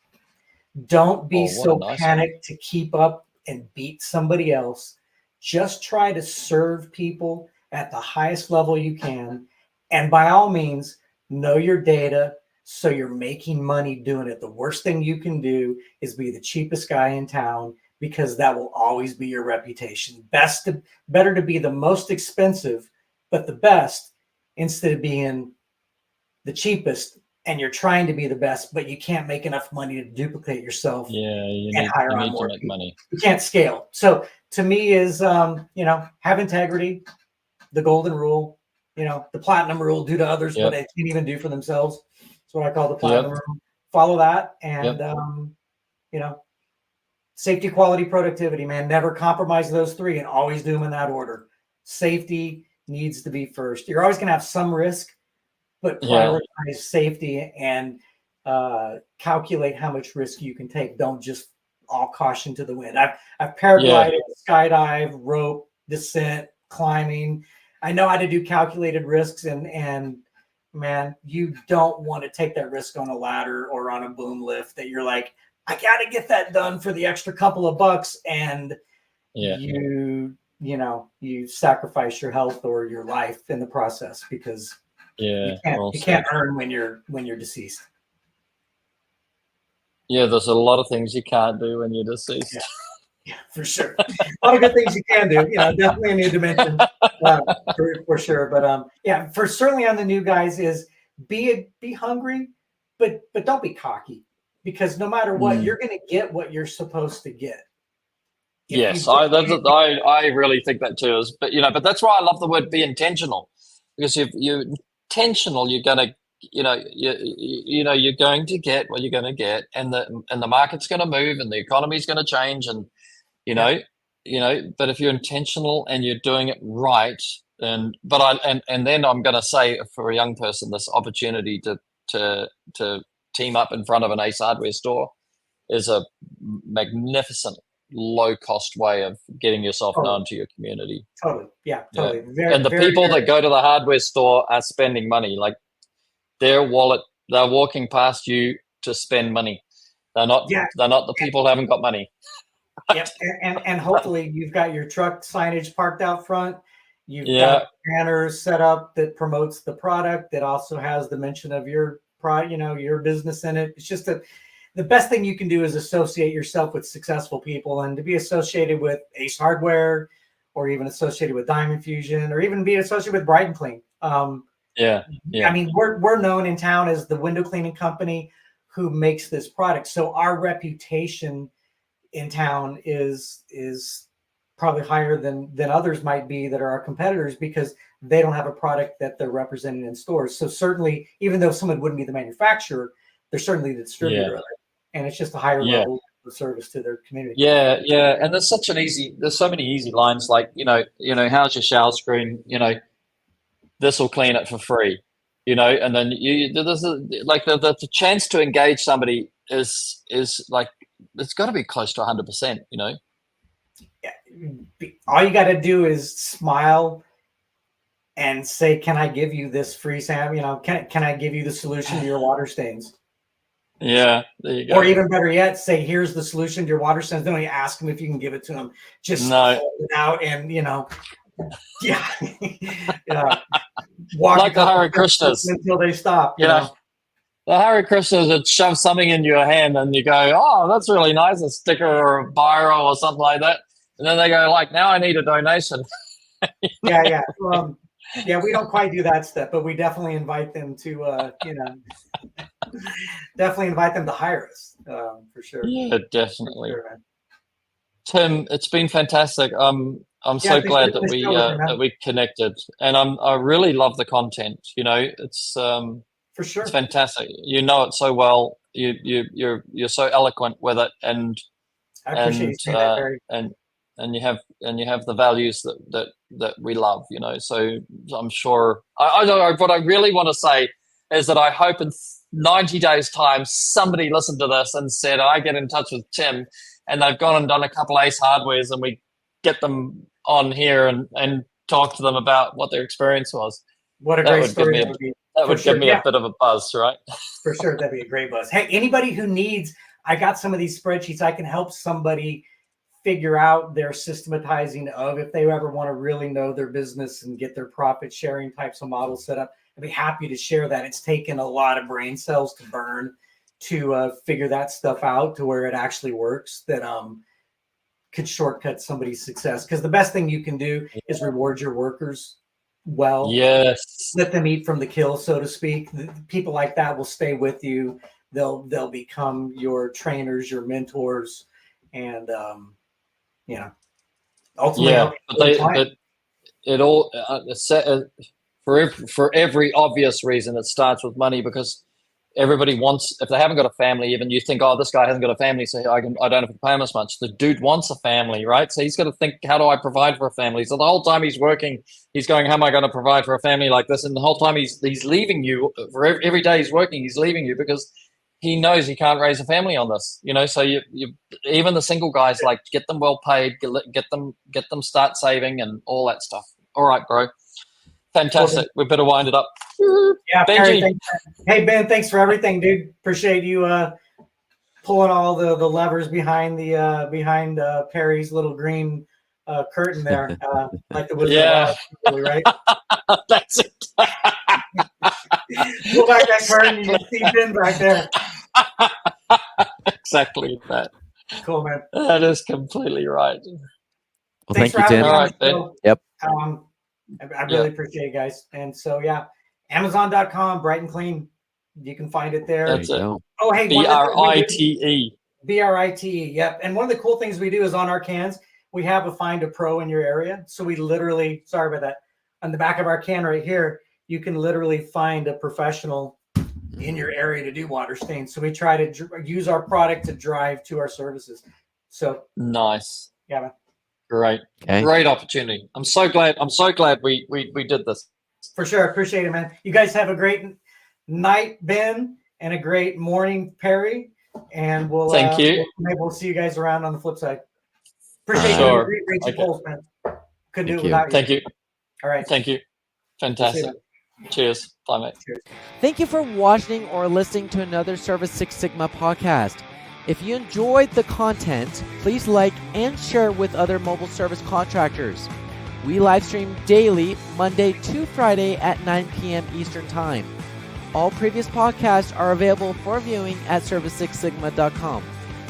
Don't be so panicked to keep up and beat somebody else. Just try to serve people at the highest level you can. And by all means, know your data so you're making money doing it. The worst thing you can do is be the cheapest guy in town, because that will always be your reputation. Better to be the most expensive, but the best, instead of being the cheapest and you're trying to be the best, but you can't make enough money to duplicate yourself. Yeah, you need to make money. You can't scale. So to me is, have integrity, the golden rule, the platinum rule: do to others what they can't even do for themselves. That's what I call the platinum rule. Follow that, and safety, quality, productivity, man. Never compromise those three, and always do them in that order. Safety needs to be first. You're always going to have some risk, but prioritize safety and calculate how much risk you can take. Don't just all caution to the wind. I've paraglided, skydive, rope, descent, climbing. I know how to do calculated risks, and man, you don't want to take that risk on a ladder or on a boom lift that you're like, I got to get that done for the extra couple of bucks, and you sacrifice your health or your life in the process because you can't earn when you're deceased. Yeah, there's a lot of things you can't do when you're deceased. Yeah, for sure. A lot of good things you can do. Definitely a new dimension for sure. But for certainly on the new guys is be hungry, but don't be cocky, because no matter what, you're going to get what you're supposed to get. Yes, I really think that too. But that's why I love the word "be intentional," because if you're intentional, you're going to, you're going to get what you're going to get, and the market's going to move, and the economy's going to change, and But if you're intentional and you're doing it right, then I'm going to say for a young person, this opportunity to team up in front of an Ace Hardware store is a magnificent low-cost way of getting yourself known to your community. Totally. Yeah, totally. Yeah. And the people that go to the hardware store are spending money. Like their wallet, they're walking past you to spend money. They're not the people who haven't got money. Yep. And hopefully you've got your truck signage parked out front. You've got banners set up that promotes the product, that also has the mention of your your business in it. It's just the best thing you can do is associate yourself with successful people, and to be associated with Ace Hardware, or even associated with Diamond Fusion, or even be associated with Bright and Clean. I mean, we're known in town as the window cleaning company who makes this product. So our reputation in town is probably higher than others might be that are our competitors, because they don't have a product that they're representing in stores. So certainly, even though someone wouldn't be the manufacturer, they're certainly the distributor of it. And it's just a higher level of service to their community. Yeah, yeah. And there's so many easy lines like, how's your shower screen? This will clean it for free. And then there's the chance to engage somebody is like, it's got to be close to 100%, Yeah. All you got to do is smile and say, can I give you this free sample? Can I give you the solution to your water stains? Yeah, there you go. Or even better yet, say, here's the solution to your water stains. Don't even ask them if you can give it to them. Just hold it out and, walk like the Hare Krishnas until they stop. You know? The Hare Krishnas would shove something in your hand and you go, oh, that's really nice, a sticker or a biro or something like that. And then they go like, now I need a donation. Yeah. We don't quite do that step, but we definitely invite them to, definitely invite them to hire us for sure. Yeah, definitely. Sure, Tim, it's been fantastic. I'm so glad that we connected, and I really love the content. It's for sure, it's fantastic. You know it so well. You're so eloquent with it, and I appreciate you saying that, Barry. And you have the values that we love. So I'm sure. I what I really want to say is that I hope in 90 days' time somebody listened to this and said, I get in touch with Tim, and they've gone and done a couple Ace Hardwares, and we get them on here and talk to them about what their experience was. What a great story that would give me a bit of a buzz, right? For sure, that'd be a great buzz. Hey, anybody who needs, I got some of these spreadsheets. I can help somebody figure out their systematizing of, if they ever want to really know their business and get their profit sharing types of models set up. I'd be happy to share that. It's taken a lot of brain cells to burn to figure that stuff out to where it actually works, that could shortcut somebody's success. Because the best thing you can do is reward your workers well. Yes. Let them eat from the kill, so to speak. People like that will stay with you. They'll become your trainers, your mentors, and ultimately, but it all for every obvious reason, it starts with money, because everybody wants, if they haven't got a family, even you think, oh, this guy hasn't got a family, so I don't have to pay him as much. The dude wants a family, right? So he's got to think, how do I provide for a family? So the whole time he's working, he's going, how am I going to provide for a family like this? And the whole time he's leaving you, for every day he's working, he's leaving you because he knows he can't raise a family on this, So you even the single guys, like, get them well paid, get them start saving and all that stuff. All right, bro. Fantastic. We better wind it up. Yeah, Perry, Benji. thanks. Hey Ben, thanks for everything, dude. Appreciate you pulling all the levers behind the behind Perry's little green curtain there, like the Wizard Yeah. of Oz, really, right? That's it. Pull back that curtain, you can see Ben back there. Exactly that. Cool, man. That is completely right. Well, Thanks thank for you, having Tim. me on All right, the Ben. show. Yep. I really appreciate it, guys. And so, yeah, Amazon.com, bright and clean. You can find it there. There That's you it. go. Oh, hey, one of the things we do- BRITE. BRITE, yep. And one of the cool things we do is on our cans, we have a Find a Pro in your area. So we literally, sorry about that, on the back of our can right here, you can literally find a professional in your area to do water stains. So we try to use our product to drive to our services. So, Nice. yeah, man. Great. Okay. Great opportunity. I'm so glad we did this. For sure. Appreciate it, man. You guys have a great night, Ben, and a great morning, Perry. And we'll Thank you. maybe we'll see you guys around on the flip side. Appreciate Sure. you. Great Okay. polls, man. Couldn't do Thank it you. without you. Thank you. All right. Thank you. Fantastic. Cheers. Bye, mate. Thank you for watching or listening to another Service Six Sigma podcast. If you enjoyed the content, please like and share with other mobile service contractors. We live stream daily, Monday to Friday at 9 p.m. Eastern Time. All previous podcasts are available for viewing at service6sigma.com.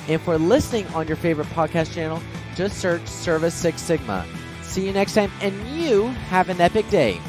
And for listening on your favorite podcast channel, just search Service Six Sigma. See you next time, and you have an epic day.